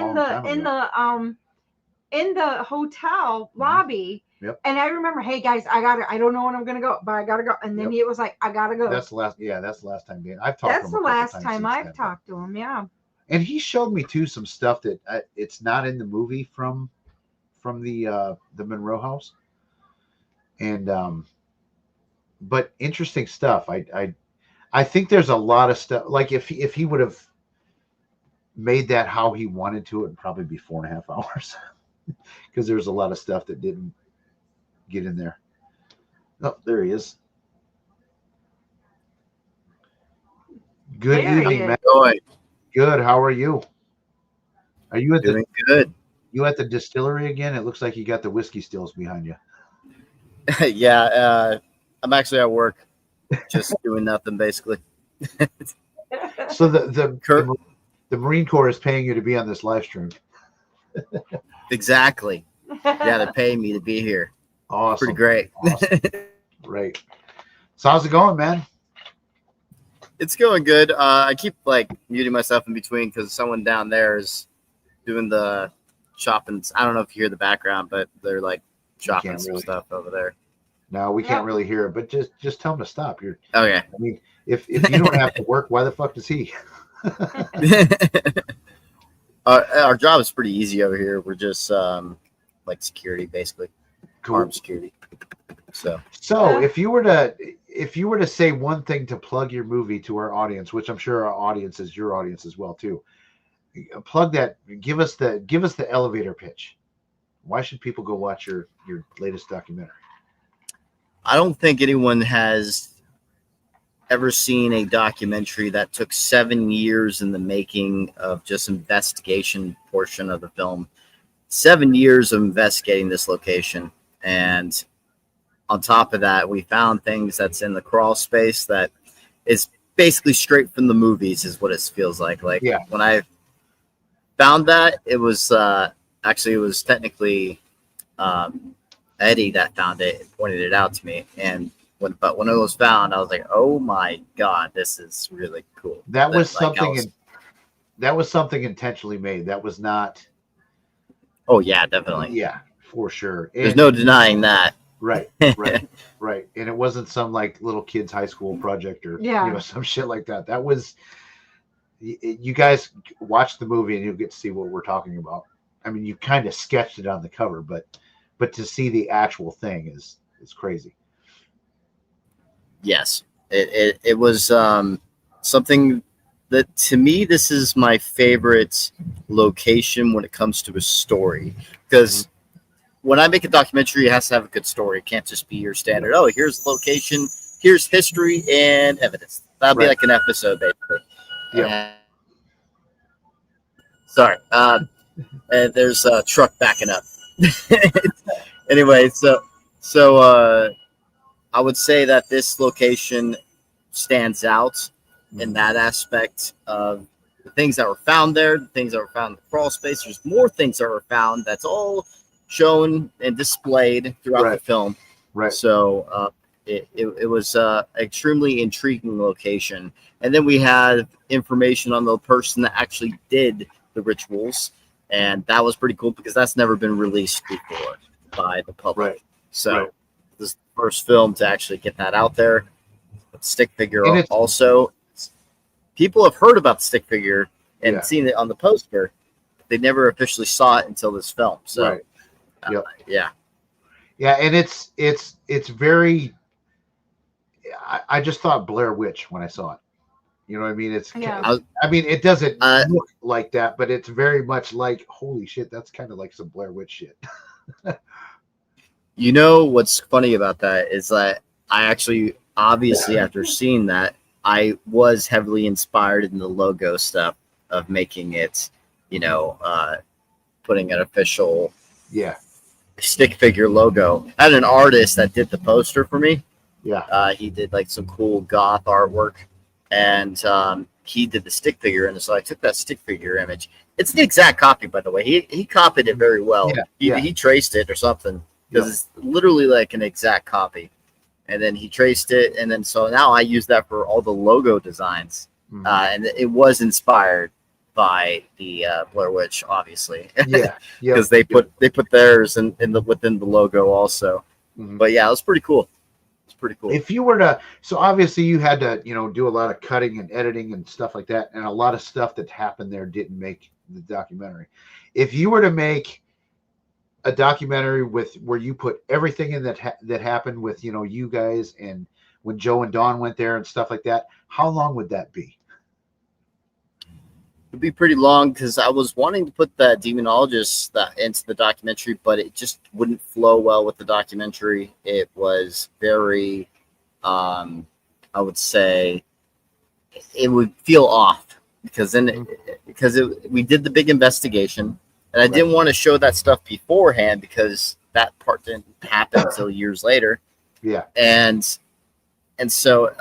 in the hotel lobby. Yep. And I remember, hey guys, I don't know when I'm gonna go, but I gotta go. And then he was like, I gotta go. That's the last time I've talked to him. That's the last time I've talked to him, yeah. And he showed me too some stuff that it's not in the movie from the Monroe house. And but interesting stuff. I think there's a lot of stuff. Like if he would have made that how he wanted to, it'd probably be 4.5 hours. Because there's a lot of stuff that didn't get in there. Oh, there he is. Good evening, Matt. Good. How are you? Are you doing good? You at the distillery again? It looks like you got the whiskey stills behind you. Yeah, I'm actually at work, just doing nothing basically. So the Marine Corps is paying you to be on this live stream. Exactly. Yeah, they're paying me to be here. Awesome. Pretty great. Awesome. Great. So how's it going, man? It's going good. I keep muting myself in between because someone down there is doing the shopping. I don't know if you hear the background, but they're shopping some stuff over there. No, we can't really hear it, but just tell him to stop. Okay. I mean, if you don't have to work, why the fuck does he? Our job is pretty easy over here. We're just like security, basically, armed security. So if you were to say one thing to plug your movie to our audience, which I'm sure our audience is your audience as well too, plug that. Give us the elevator pitch. Why should people go watch your latest documentary? I don't think anyone has ever seen a documentary that took 7 years in the making of just investigation portion of the film. 7 years of investigating this location. And on top of that, we found things that's in the crawl space that is basically straight from the movies is what it feels like. Like when I found that, it was actually, it was technically Eddie that found it and pointed it out to me. And when it was found, I was like, "Oh my god, this is really cool." That was something. That was something intentionally made. That was not. Oh yeah, definitely. Yeah, for sure. There's no denying that. Right. And it wasn't some like little kids' high school project or some shit like that. That was. You guys watch the movie and you'll get to see what we're talking about. I mean, you kind of sketched it on the cover, but to see the actual thing is crazy. Yes, it was something that, to me, this is my favorite location when it comes to a story, because when I make a documentary, it has to have a good story. It can't just be your standard, oh, here's the location, here's history and evidence. That'll be like an episode, basically. Yeah. Sorry. There's a truck backing up. Anyway, so I would say that this location stands out in that aspect of the things that were found there, the things that were found in the crawl space. There's more things that were found that's all shown and displayed throughout the film. Right. So it was extremely intriguing location. And then we had information on the person that actually did the rituals. And that was pretty cool because that's never been released before by the public. Right. So this is the first film to actually get that out there. But stick figure also. People have heard about the stick figure and seen it on the poster. They never officially saw it until this film. So yeah. And it's very. I just thought Blair Witch when I saw it. You know what I mean? I mean, it doesn't look like that, but it's very much like, holy shit, that's kind of like some Blair Witch shit. You know what's funny about that is that I actually, obviously, after seeing that, I was heavily inspired in the logo stuff of making it, putting an official stick figure logo. I had an artist that did the poster for me. Yeah. He did like some cool goth artwork. And he did the stick figure, and so I took that stick figure image. It's the exact copy, by the way. He copied it very well. He traced it or something because it's literally like an exact copy. And then he traced it, and then so now I use that for all the logo designs. And it was inspired by the Blair Witch, obviously. Because they put theirs within the logo also. But yeah, it was pretty cool. Pretty cool. If you were to, so obviously you had to, do a lot of cutting and editing and stuff like that, and a lot of stuff that happened there didn't make the documentary. If you were to make a documentary where you put everything in that happened with you guys and when Joe and Dawn went there and stuff like that, how long would that be? It'd be pretty long because I was wanting to put the demonologist into the documentary, but it just wouldn't flow well with the documentary. It was very, I would say, it would feel off because we did the big investigation, and I didn't want to show that stuff beforehand because that part didn't happen until years later. Yeah, and so,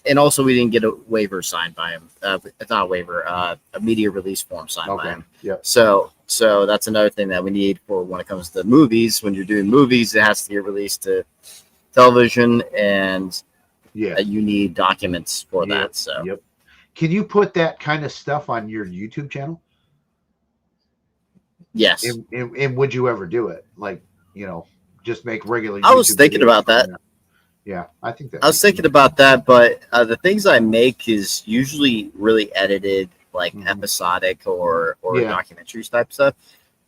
and also we didn't get a waiver signed by him. It's not a waiver, a media release form signed by him. Yeah. So that's another thing that we need for when it comes to movies. When you're doing movies, it has to get released to television, and you need documents for that. So, can you put that kind of stuff on your YouTube channel? Yes. And would you ever do it? Like, just make regular. I was thinking about that. Yeah, I think that. I was thinking about that, but the things I make is usually really edited, like episodic or documentaries type stuff.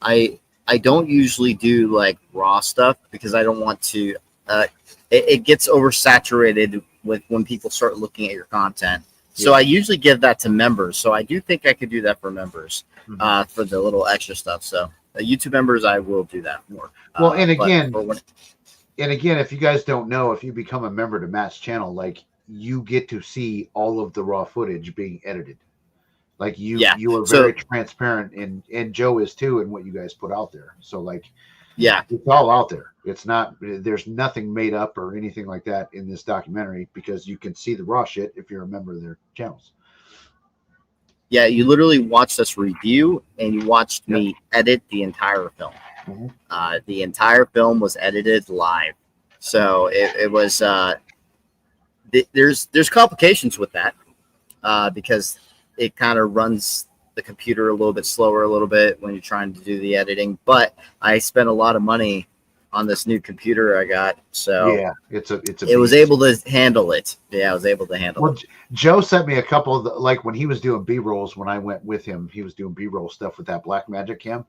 I don't usually do like raw stuff because I don't want to. It gets oversaturated with when people start looking at your content. So I usually give that to members. So I do think I could do that for members for the little extra stuff. So YouTube members, I will do that more. Well, and again, if you guys don't know, if you become a member to Matt's channel, like you get to see all of the raw footage being edited. Like you are very transparent, and Joe is too, in what you guys put out there. So like, it's all out there. It's not, there's nothing made up or anything like that in this documentary because you can see the raw shit if you're a member of their channels. Yeah, you literally watched us review and you watched me edit the entire film. The entire film was edited live. So it was, there's complications with that because it kind of runs the computer a little bit slower a little bit when you're trying to do the editing. But I spent a lot of money on this new computer I got. So it was able to handle it. Yeah, I was able to handle it. Joe sent me a couple of like when he was doing B-rolls, when I went with him, he was doing B-roll stuff with that Black Magic cam.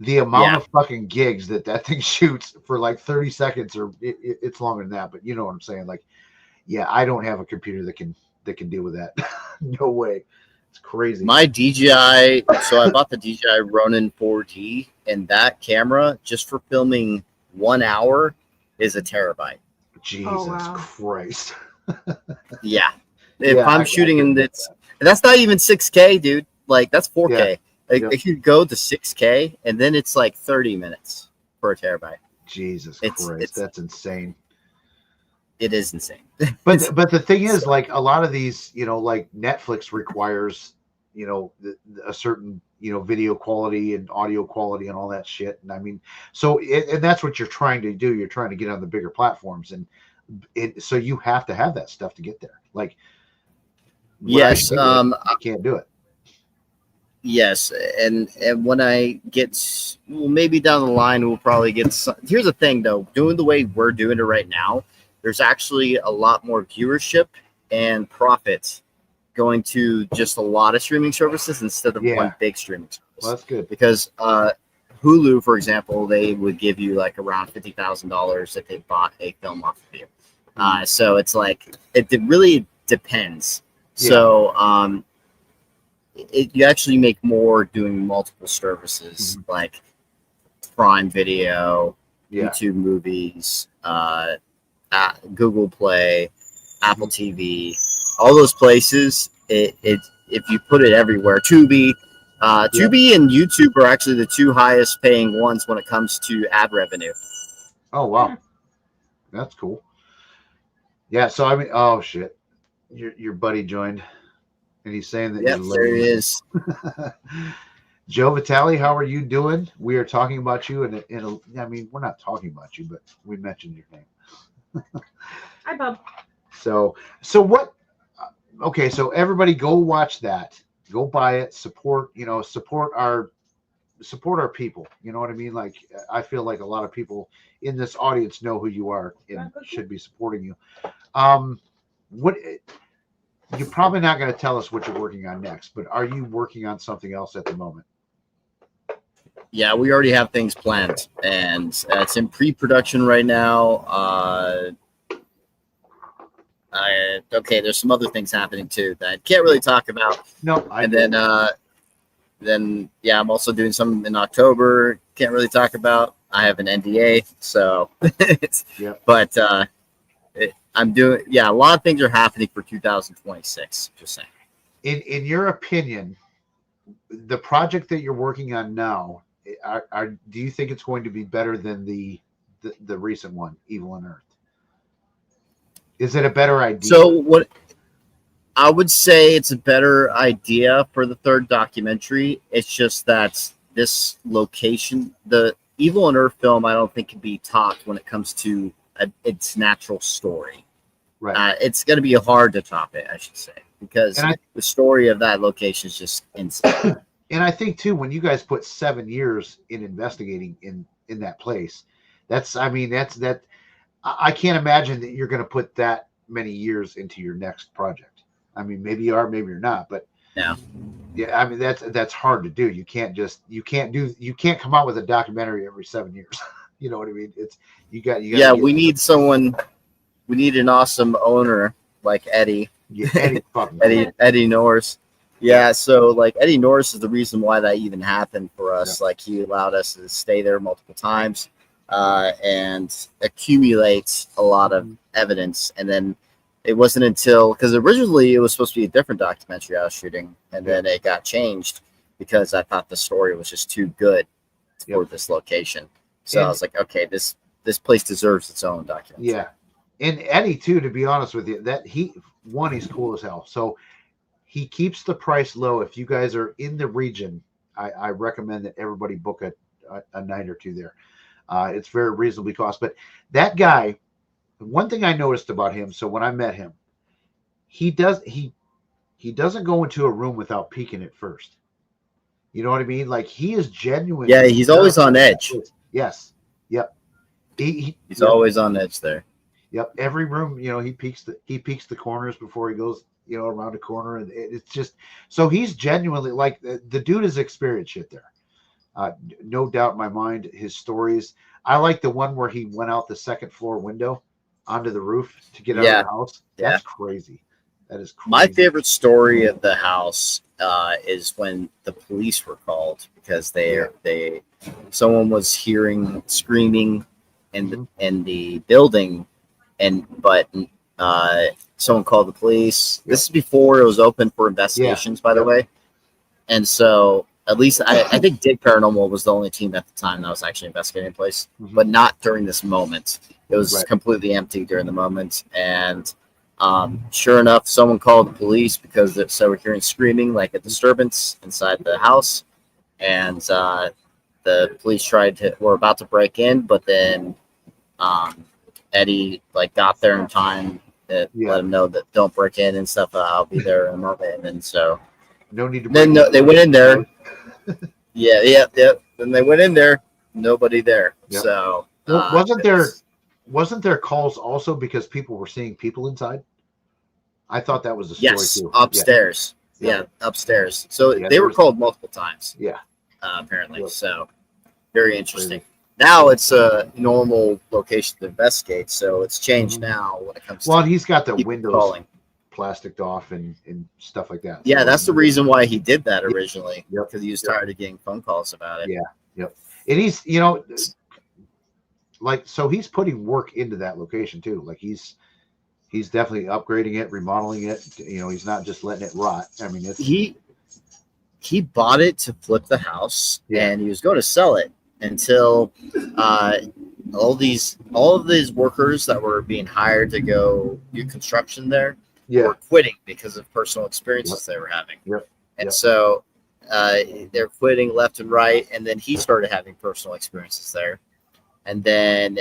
The amount of fucking gigs that thing shoots for like 30 seconds, or it's longer than that, but you know what I'm saying? Like, yeah, I don't have a computer that can deal with that. No way. It's crazy. My DJI, so I bought the DJI Ronin 4D, and that camera, just for filming 1 hour, is a terabyte. Jesus Christ. If I'm shooting in that's not even 6K, dude. Like, that's 4K. It could go to 6K, and then it's like 30 minutes per terabyte. Jesus Christ, that's insane. It is insane. But the thing is, like a lot of these, like Netflix requires, a certain, video quality and audio quality and all that shit. And I mean, and that's what you're trying to do. You're trying to get on the bigger platforms, and so you have to have that stuff to get there. Like, I can't do it. Yes, and when I get, maybe down the line, we'll probably get some. Here's the thing, though. Doing the way we're doing it right now, there's actually a lot more viewership and profit going to just a lot of streaming services instead of one big streaming service. Well, that's good. Because Hulu, for example, they would give you like around $50,000 if they bought a film off of you. So it's like, it really depends. So, you actually make more doing multiple services like Prime Video, YouTube Movies, Google Play, Apple TV, all those places. If you put it everywhere, Tubi and YouTube are actually the two highest paying ones when it comes to ad revenue. Oh wow, that's cool. Yeah, so I mean, oh shit, your buddy joined. And he's saying that there he is. Joe Vitale, how are you doing? We are talking about you, I mean, we're not talking about you, but we mentioned your name. Hi, Bob. So what? Okay, so everybody, go watch that. Go buy it. Support our people. You know what I mean? Like, I feel like a lot of people in this audience know who you are and should be supporting you. You're probably not going to tell us what you're working on next, but are you working on something else at the moment? Yeah, we already have things planned, and it's in pre-production right now. There's some other things happening too that I can't really talk about. No, then I'm also doing some in October. Can't really talk about. I have an NDA, so but I'm doing, a lot of things are happening for 2026. Just saying. In your opinion, the project that you're working on now, do you think it's going to be better than the recent one, Evil on Earth? Is it a better idea? So what I would say, it's a better idea for the third documentary. It's just that this location, the Evil on Earth film, I don't think can be topped when it comes to its natural story. Right. It's going to be hard to top it, I should say, because the story of that location is just insane. And I think too, when you guys put 7 years in investigating in that place, I can't imagine that you're going to put that many years into your next project. I mean, maybe you are, maybe you're not, but Yeah. yeah, I mean that's hard to do. You can't come out with a documentary every 7 years. You know what I mean? It's you got Yeah, we need someone. We need an awesome owner like Eddie. Eddie fucking Eddie Norris. Yeah, so like Eddie Norris is the reason why that even happened for us. Yeah. Like he allowed us to stay there multiple times and accumulate a lot of evidence. And then it wasn't until because originally it was supposed to be a different documentary I was shooting, and then it got changed because I thought the story was just too good for this location. So I was like, okay, this place deserves its own documentary. Yeah. And Eddie too, to be honest with you, that he's cool as hell. So he keeps the price low. If you guys are in the region, I recommend that everybody book a night or two there. It's very reasonably cost. But that guy, one thing I noticed about him, so when I met him, he doesn't go into a room without peeking it first. You know what I mean? Like he is genuine. Yeah, he's always on edge. Yes. Yep. He's always on edge there. Yep. Every room, he peeks the corners before he goes, around a corner, and it's just so he's genuinely like the dude has experienced shit there. No doubt in my mind. His stories. I like the one where he went out the second floor window onto the roof to get out of the house. That's crazy. That is crazy. My favorite story of the house is when the police were called because someone was hearing screaming in the building, but someone called the police. This is before it was open for investigations, by the way. And so at least I think Dig Paranormal was the only team at the time that was actually investigating the place, but not during this moment. It was completely empty during the moment. And sure enough, someone called the police because they were hearing screaming, like a disturbance inside the house. And the police were about to break in, but then Eddie got there in time to let him know that don't break in and stuff. I'll be there in a moment. And so no need to. Then they went in there. Yeah. Then they went in there. Nobody there. Yep. So wasn't there calls also because people were seeing people inside? I thought that was a story too. Upstairs. Yeah, upstairs. So they were called multiple times. Yeah. Apparently. So very interesting. Crazy. Now it's a normal location to investigate, so it's changed now when it comes to. Well, he's got the windows plasticed off and stuff like that. Yeah, so that's the reason why he did that originally, because he was tired of getting phone calls about it. Yeah, yep. And he's, so he's putting work into that location too. Like he's definitely upgrading it, remodeling it. He's not just letting it rot. I mean, he bought it to flip the house, and he was going to sell it until all of these workers that were being hired to go do construction there were quitting because of personal experiences they were having. And so they're quitting left and right. And then he started having personal experiences there. And then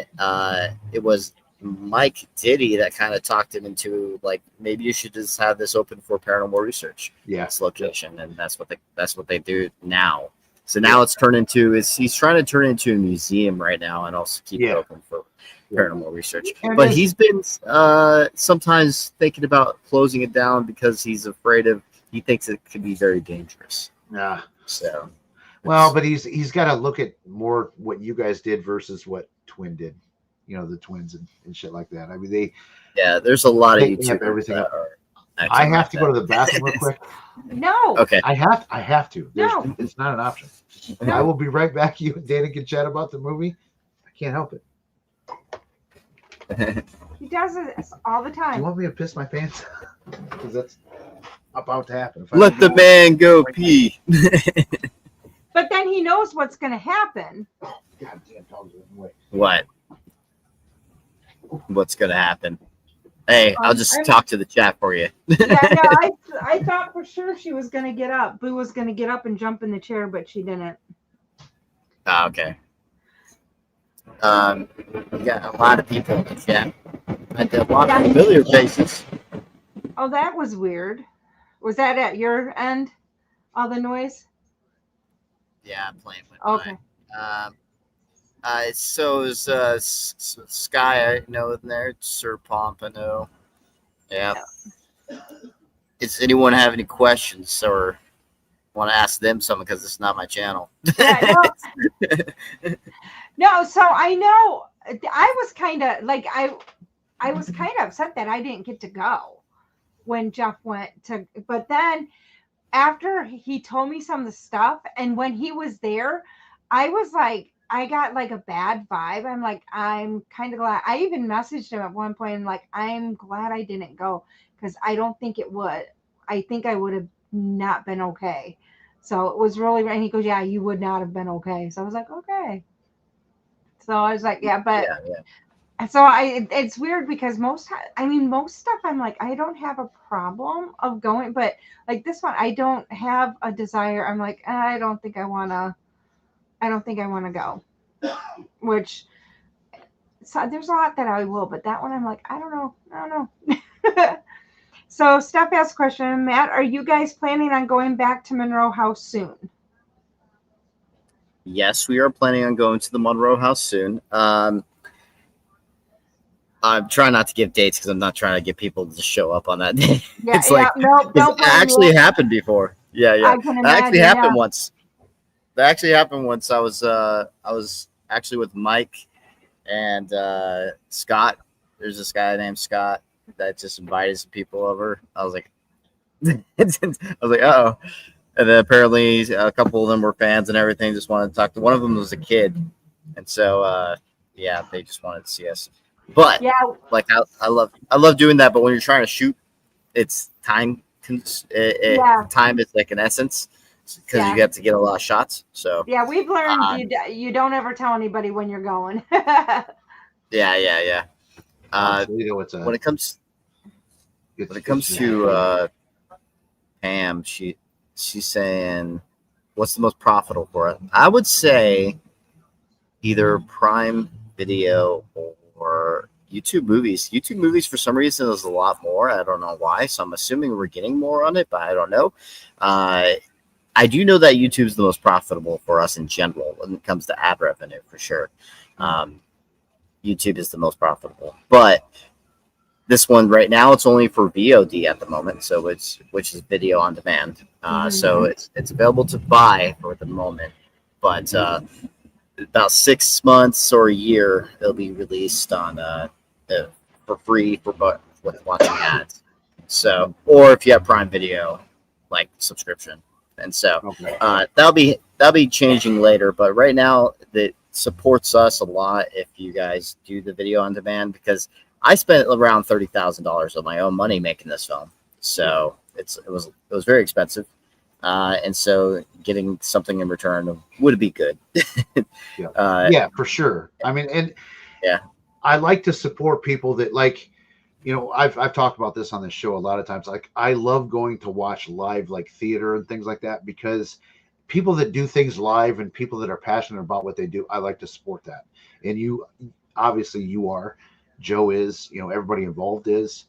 it was Mike Diddy that kind of talked him into maybe you should just have this open for paranormal research. This location, and that's what they do now. So now it's turned into he's trying to turn it into a museum right now and also keep it open for paranormal research. But he's been sometimes thinking about closing it down because he thinks it could be very dangerous. Yeah. So but he's got to look at more what you guys did versus what Twin did. The twins and shit like that. I mean there's a lot of YouTube everything up. I have to go to the bathroom real quick. No. Okay. I have to. It's not an option. No. I will be right back. You and Dana can chat about the movie. I can't help it. He does it all the time. Do you want me to piss my pants? Because that's about to happen. Let the man go pee. But then he knows what's going to happen. Oh, God damn, dogs are in the way. What? What's going to happen? Hey, I'll just talk to the chat for you. I thought for sure she was going to get up. Boo was going to get up and jump in the chair, but she didn't. Okay. We got a lot of people in the chat. And a lot of familiar faces. Oh, that was weird. Was that at your end? All the noise? Yeah, I'm playing with okay. So is Sky, I know in there, Sir Pompano. Yeah. Does anyone have any questions or want to ask them something? Because it's not my channel. Yeah, no. So I know I was kind of like I was kind of upset that I didn't get to go when Jeff went to, but then after he told me some of the stuff and when he was there, I was like, I got like a bad vibe. I'm like, I'm kind of glad. I even messaged him at one point and like, I'm glad I didn't go because I don't think it would. I think I would have not been okay. So it was really, and he goes, yeah, you would not have been okay. So I was like, okay. So I was like, yeah, but so it's weird because most stuff I'm like, I don't have a problem of going, but like this one, I don't have a desire. I'm like, I don't think I want to go, which so there's a lot that I will, but that one I'm like, I don't know. So Steph asked a question, Matt, are you guys planning on going back to Monroe House soon? Yes, we are planning on going to the Monroe House soon. I'm trying not to give dates because I'm not trying to get people to show up on that day. Yeah, It's like no, it actually happened before. Yeah. I can imagine, That actually happened once. That actually happened once. I was actually with Mike and Scott. There's this guy named Scott that just invited some people over. I was like, uh-oh. And then apparently a couple of them were fans and everything. Just wanted to talk to one of them was a kid, and so they just wanted to see us. But yeah, like I love doing that. But when you're trying to shoot, it's time. Time is like an essence because you have to get a lot of shots. So yeah, we've learned you don't ever tell anybody when you're going. Yeah. When it comes to Pam, she's saying, what's the most profitable for it? I would say either Prime Video or YouTube movies. YouTube movies, for some reason, is a lot more. I don't know why. So I'm assuming we're getting more on it, but I don't know. I do know that YouTube is the most profitable for us in general when it comes to ad revenue, for sure. YouTube is the most profitable, but this one right now, it's only for VOD at the moment, so which is video on demand. So it's available to buy for the moment, but about 6 months or a year, it'll be released on for free with watching ads. So, or if you have Prime Video, like subscription, and so that'll be changing later. But right now, that supports us a lot if you guys do the video on demand because I spent around $30,000 of my own money making this film, so it was very expensive, and so getting something in return would be good. Yeah, for sure. I mean, and I like to support people that like, I've talked about this on the show a lot of times. Like, I love going to watch live like theater and things like that because people that do things live and people that are passionate about what they do, I like to support that. And you, obviously, you are. Joe is, everybody involved is.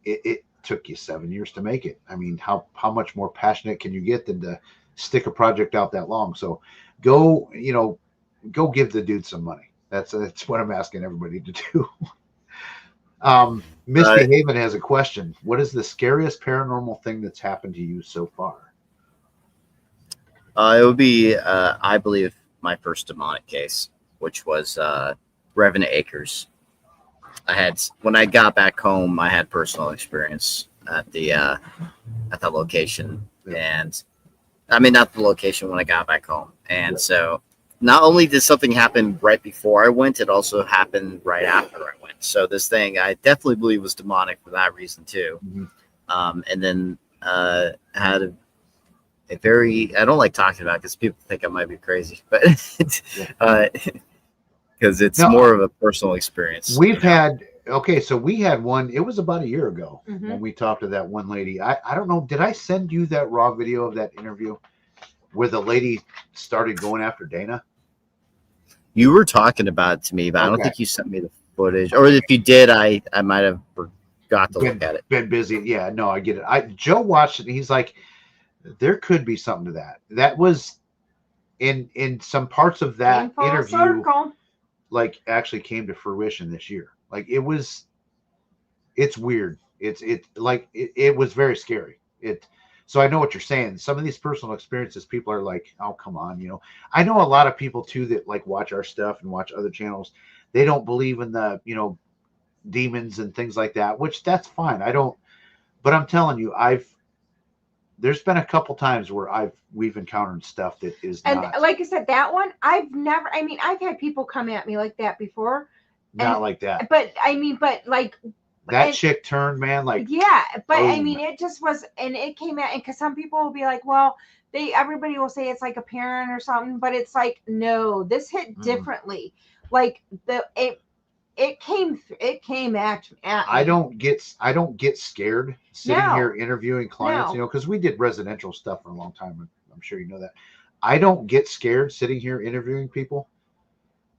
It took you 7 years to make it. I mean, how much more passionate can you get than to stick a project out that long? So go give the dude some money. That's what I'm asking everybody to do. Misty Haven has a question. What is the scariest paranormal thing that's happened to you so far? It would be, I believe, my first demonic case, which was Revenant Acres. When I got back home, I had personal experience at that location, and I mean not the location when I got back home. And so, not only did something happen right before I went, it also happened right after I went. So this thing, I definitely believe was demonic for that reason too. And then had a very, I don't like talking about it because people think I might be crazy, but because it's more of a personal experience. We've had, so we had one, it was about a year ago when we talked to that one lady. I don't know, did I send you that raw video of that interview where the lady started going after Dana? You were talking about it to me, but I don't think you sent me the footage. Or if you did, I might have forgot to look at it. Been busy. Yeah, no, I get it. Joe watched it and he's like, there could be something to that. That was in some parts of that Came full interview, circle. like actually came to fruition this year. Like it's weird. It was very scary. So I know what you're saying. Some of these personal experiences, people are like, oh, come on, I know a lot of people too that like watch our stuff and watch other channels. They don't believe in the, demons and things like that, which that's fine. I don't, but I'm telling you, there's been a couple times where we've encountered stuff that is And not like I said, that one, I've had people come at me like that before. like that. But like That chick turned, man, like, yeah, but boom. it just was, and it came out, and because some people will be like, well, everybody will say it's like a parent or something, but it's like, no, this hit differently. Like it came at me. I don't get scared sitting No. here interviewing clients, No. because we did residential stuff for a long time. I'm sure you know that. I don't get scared sitting here interviewing people,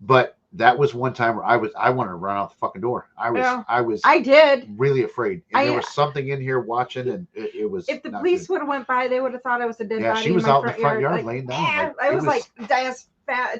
but that was one time where I wanted to run out the fucking door. I did really afraid, and there was something in here watching, and it was. If the police would have went by, they would have thought I was a dead body. She was in my out in the front yard like, laying down. I was like as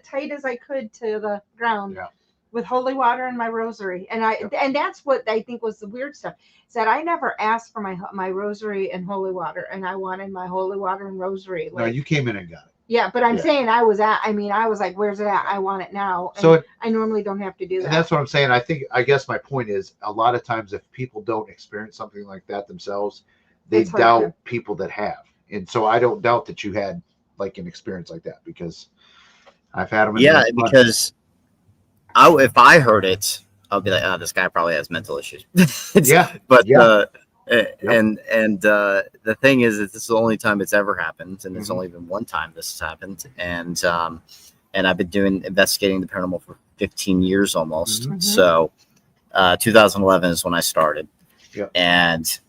tight as I could to the ground. Yeah. With holy water and my rosary, and that's what I think was the weird stuff. Is that I never asked for my rosary and holy water, and I wanted my holy water and rosary. No, you came in and got it. Yeah, but I'm saying I was like, where's it at? I want it now. And so I normally don't have to do that. And that's what I'm saying. I guess my point is, a lot of times if people don't experience something like that themselves, they doubt people that have. And so I don't doubt that you had like an experience like that, because I've had them. Because if I heard it, I'll be like, oh, this guy probably has mental issues. But the thing is that this is the only time it's ever happened, and it's only been one time this has happened, and I've been investigating the paranormal for 15 years almost. So 2011 is when I started, and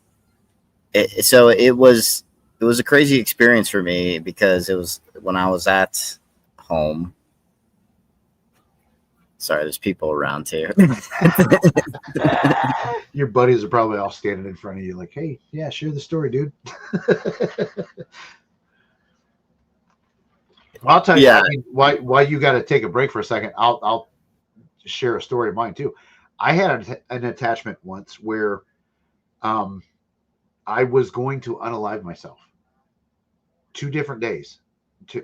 it was a crazy experience for me, because it was when I was at home. Sorry, there's people around here. Your buddies are probably all standing in front of you like, hey, yeah, share the story, dude. I'll tell you why you got to take a break for a second. I'll share a story of mine too. I had an attachment once where I was going to unalive myself. 2 different days,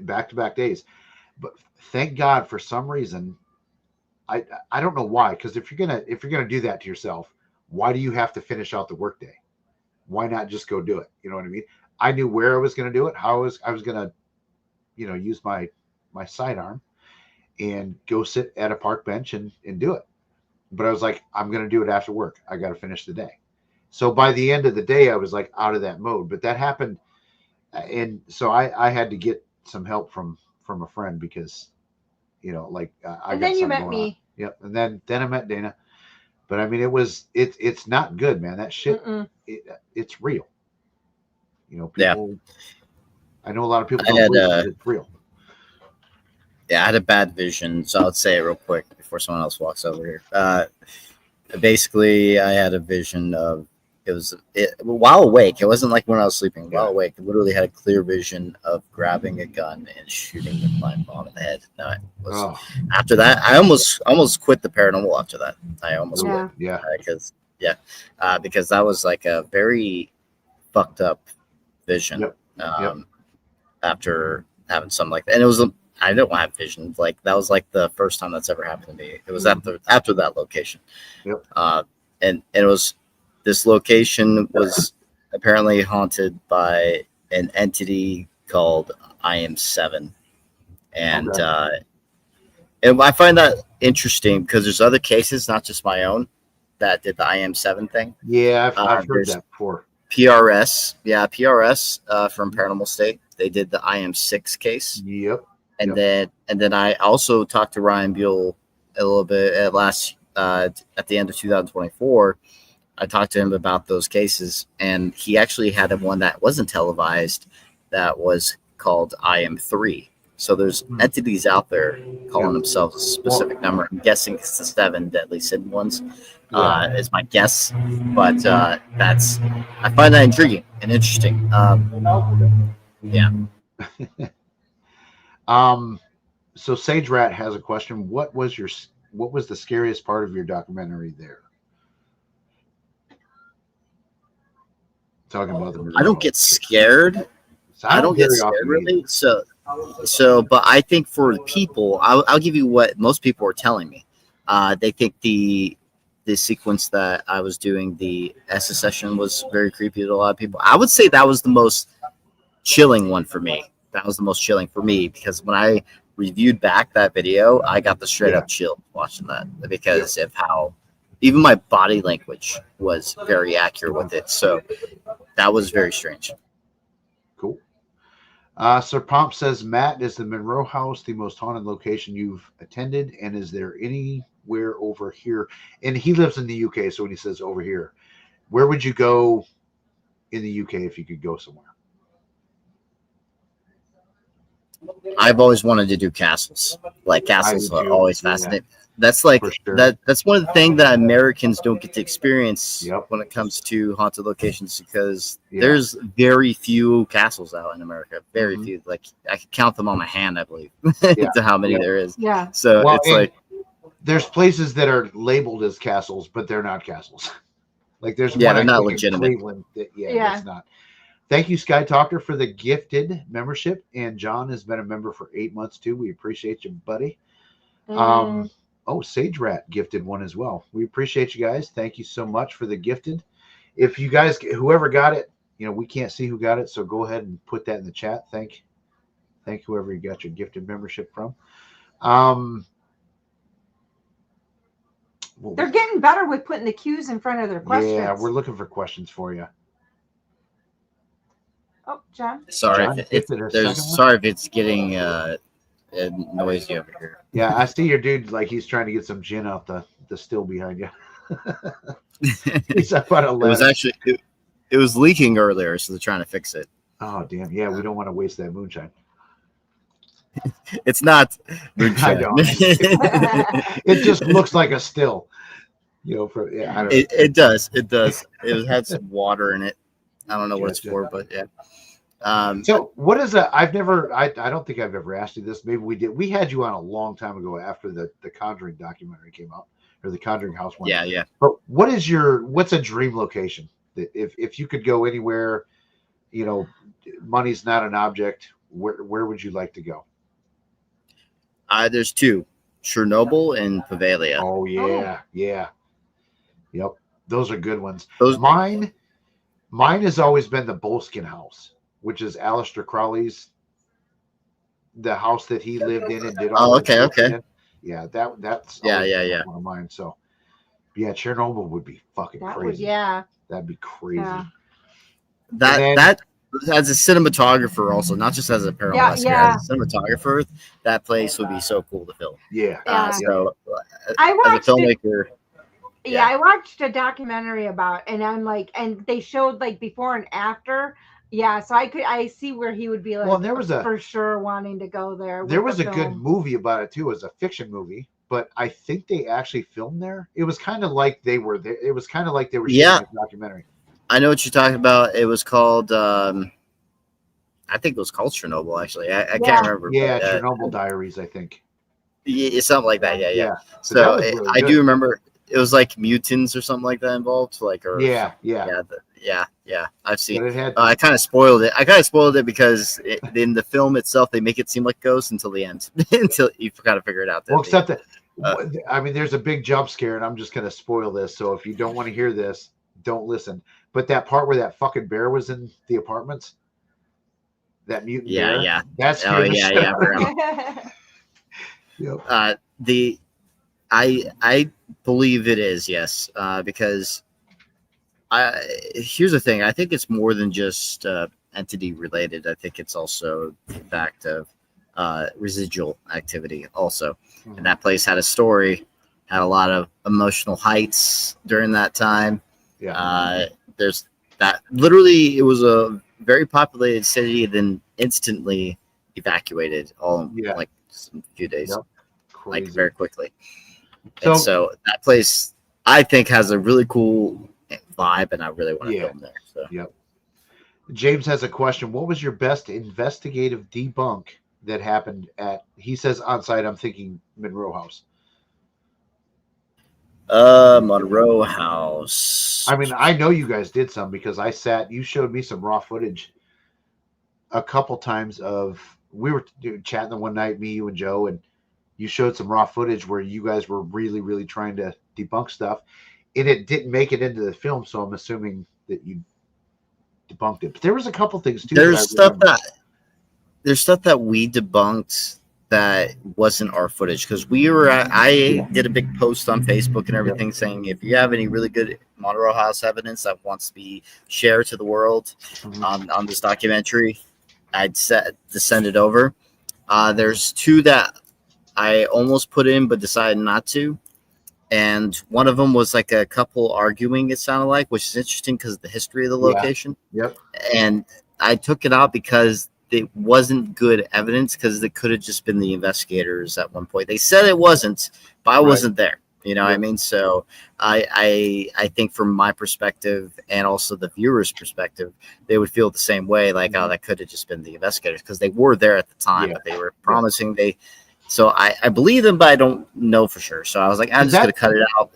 back-to-back days. But thank God, for some reason, I don't know why, because if you're gonna do that to yourself, why do you have to finish out the workday? Why not just go do it? You know what I mean? I knew where I was gonna do it, how I was gonna, use my sidearm and go sit at a park bench and do it. But I was like, I'm gonna do it after work. I got to finish the day. So by the end of the day, I was like out of that mode. But that happened, and so I had to get some help from a friend, because. And then you met me. On. Yep. And then I met Dana. But I mean, it's not good, man. That shit, it's real. People, I know a lot of people don't believe it's real. Yeah, I had a bad vision, so I'll say it real quick before someone else walks over here. Basically, I had a vision of while awake. It wasn't like when I was sleeping. While awake, I literally had a clear vision of grabbing a gun and shooting the blind bomb in the head. No, it was, after that, I almost quit the paranormal. After that, I almost quit. Yeah, because that was like a very fucked up vision. After having something like that, and it was I don't have visions like that. Was like the first time that's ever happened to me. It was after that location. And it was. This location was apparently haunted by an entity called IM7. And I find that interesting, because there's other cases, not just my own, that did the IM7 thing. Yeah, I've heard that before. PRS from Paranormal State. They did the IM6 case. Yep. And then I also talked to Ryan Buell a little bit at the end of 2024. I talked to him about those cases, and he actually had one that wasn't televised that was called IM3. So there's entities out there calling themselves a specific number. I'm guessing it's the 7 deadly sin ones, is my guess. But I find that intriguing and interesting. So Sage Rat has a question. What was the scariest part of your documentary there? Talking about the I don't Monroe. get scared. So I don't get very scared often really. either. So, but I think for the people, I'll give you what most people are telling me. They think the sequence that I was doing, the SS session, was very creepy to a lot of people. I would say that was the most chilling one for me. That was the most chilling for me because when I reviewed back that video, I got the straight up chill watching that because of how even my body language was very accurate with it. So that was very strange. Cool. Sir Pomp says, Matt, is the Monroe House the most haunted location you've attended? And is there anywhere over here? And he lives in the UK, so when he says over here, where would you go in the UK if you could go somewhere? I've always wanted to do castles. Like castles are always fascinating. That's like that's one of the things that Americans don't get to experience when it comes to haunted locations because there's very few castles out in America. Very few. Like I can count them on my hand, I believe, to how many there is. Yeah. So it's like there's places that are labeled as castles, but they're not castles. Like there's one they're not in legitimate. Cleveland that that's not. Thank you, Sky Talker, for the gifted membership. And John has been a member for 8 months, too. We appreciate you, buddy. Sage Rat gifted one as well. We appreciate you guys. Thank you so much for the gifted. If you guys, whoever got it, we can't see who got it, so go ahead and put that in the chat. Thank whoever you got your gifted membership from. They're getting better with putting the cues in front of their questions. Yeah, we're looking for questions for you. Oh, John. Sorry if it's getting noisy over here. Yeah, I see your dude like he's trying to get some gin out the still behind you. He's up on a ladder. It was actually it was leaking earlier, so they're trying to fix it. Oh damn! Yeah, we don't want to waste that moonshine. It's not moonshine. I don't. It just looks like a still. I don't know. It does. It had some water in it. I don't know what it's for, but yeah. So what is that? I don't think I've ever asked you this. Maybe we did. We had you on a long time ago after the Conjuring documentary came out, or the Conjuring House one. Yeah. But what's a dream location that if you could go anywhere, money's not an object, where would you like to go? There's two, Chernobyl and Pavalia. Oh yeah. Yep. Those are good ones. Mine has always been the Boleskine house, which is Aleister Crowley's, the house that he lived in and did all. Oh, okay. Yeah, that's one of mine. So, yeah, Chernobyl would be fucking crazy. That'd be crazy. Yeah. That as a cinematographer, also not just as a paranormal as a cinematographer, that place would be so cool to film. So, I watched as a filmmaker. I watched a documentary about, and I'm like, and they showed like before and after. Yeah, so I see where he would be like. Well, there was for sure wanting to go there. There was a good movie about it too. It was a fiction movie, but I think they actually filmed there. It was kind of like they were there. It was kind of like they were shooting a documentary. I know what you're talking about. It was called. I think it was called Chernobyl. Actually, I can't remember. Yeah, Chernobyl Diaries. I think. Yeah, something like that. Yeah. So really I do remember. It was like mutants or something like that involved. I've seen. I kind of spoiled it. Because in the film itself, they make it seem like ghosts until the end, until you kind of figure it out. Well, except that, there's a big jump scare, and I'm just going to spoil this. So if you don't want to hear this, don't listen. But that part where that fucking bear was in the apartments, that mutant bear, that's Yep. I believe it is, yes, because here's the thing. I think it's more than just entity related. I think it's also the fact of residual activity also. And that place had a story, had a lot of emotional heights during that time. There's that. Literally, it was a very populated city, then instantly evacuated all in like a few days, like very quickly. So that place, I think, has a really cool vibe, and I really want to film there. So. James has a question. What was your best investigative debunk that happened at, he says on site, I'm thinking Monroe House. Monroe House. I mean, I know you guys did some because you showed me some raw footage a couple times of, we were chatting the one night, me, you, and Joe, and you showed some raw footage where you guys were really, really trying to debunk stuff, and it didn't make it into the film, so I'm assuming that you debunked it. But there was a couple things too. There's stuff that we debunked that wasn't our footage, because I did a big post on Facebook and everything saying, if you have any really good Monroe House evidence that wants to be shared to the world on this documentary, I'd to send it over. There's two that I almost put in but decided not to, and one of them was like a couple arguing, it sounded like, which is interesting because of the history of the location. Yep. And I took it out because it wasn't good evidence, because it could have just been the investigators at one point. They said it wasn't, but I wasn't there. You know what I mean? So I think from my perspective and also the viewer's perspective, they would feel the same way. Like, oh, that could have just been the investigators, because they were there at the time, but they were promising So I believe them, but I don't know for sure. So I was like, I'm just going to cut it out.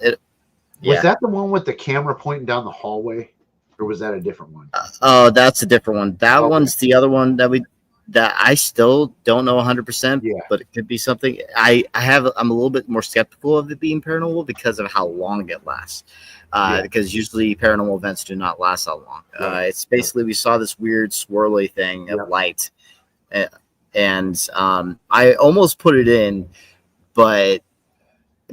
Was that the one with the camera pointing down the hallway? Or was that a different one? Oh, that's a different one. That one's the other one that I still don't know 100%, but it could be something. I'm a little bit more skeptical of it being paranormal because of how long it lasts. Because usually paranormal events do not last that long. It's basically, we saw this weird swirly thing of light, and I almost put it in, but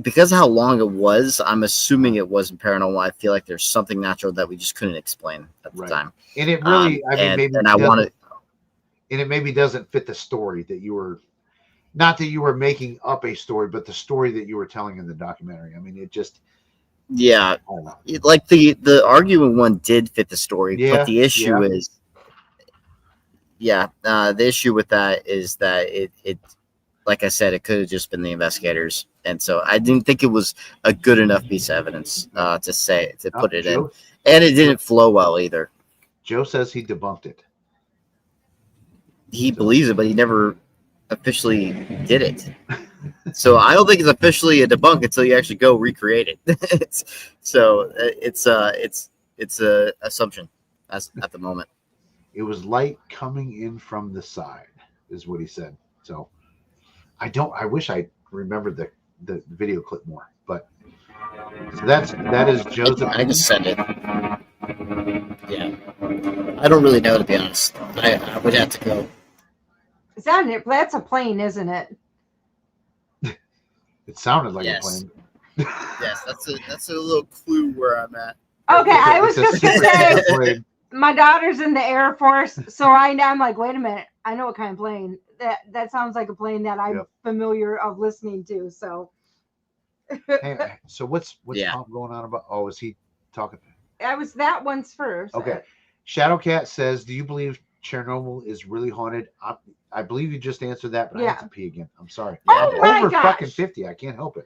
because of how long it was, I'm assuming it wasn't paranormal. I feel like there's something natural that we just couldn't explain at the time. And it really, it maybe doesn't fit the story that you were, not that you were making up a story, but the story that you were telling in the documentary. I mean, it just, like the arguing one did fit the story, but the issue is, the issue with that is that it like I said, it could have just been the investigators. And so I didn't think it was a good enough piece of evidence to put it in. And it didn't flow well either. Joe says he debunked it. He believes it, but he never officially did it. So I don't think it's officially a debunk until you actually go recreate it. So it's a assumption at the moment. It was light coming in from the side, is what he said. So I wish I remembered the video clip more, but so that is Joe's. I just sent it. Yeah, I don't really know, to be honest. I would have to go. Is that it? That's a plane, isn't it? It sounded like a plane. Yes, that's a little clue where I'm at. Okay, I was just gonna say my daughter's in the Air Force, so I'm like, wait a minute, I know what kind of plane. That sounds like a plane that I'm familiar of listening to. So, hey, so what's Tom going on about? Oh, is he talking? That one's first. Okay, Shadowcat says, "Do you believe Chernobyl is really haunted?" I believe you just answered that, but I have to pee again. I'm sorry. Oh I'm my over gosh. fucking 50. I can't help it.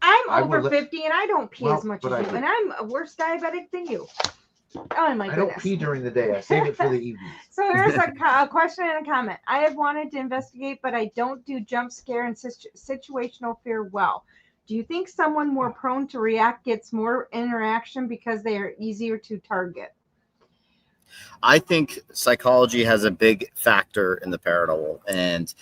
I'm over 50 and I don't pee as much as you, and I'm a worse diabetic than you. Oh my goodness. I don't pee during the day. I save it for the evening. So here's a question and a comment. I have wanted to investigate, but I don't do jump scare and situational fear well. Do you think someone more prone to react gets more interaction because they are easier to target? I think psychology has a big factor in the paranormal, and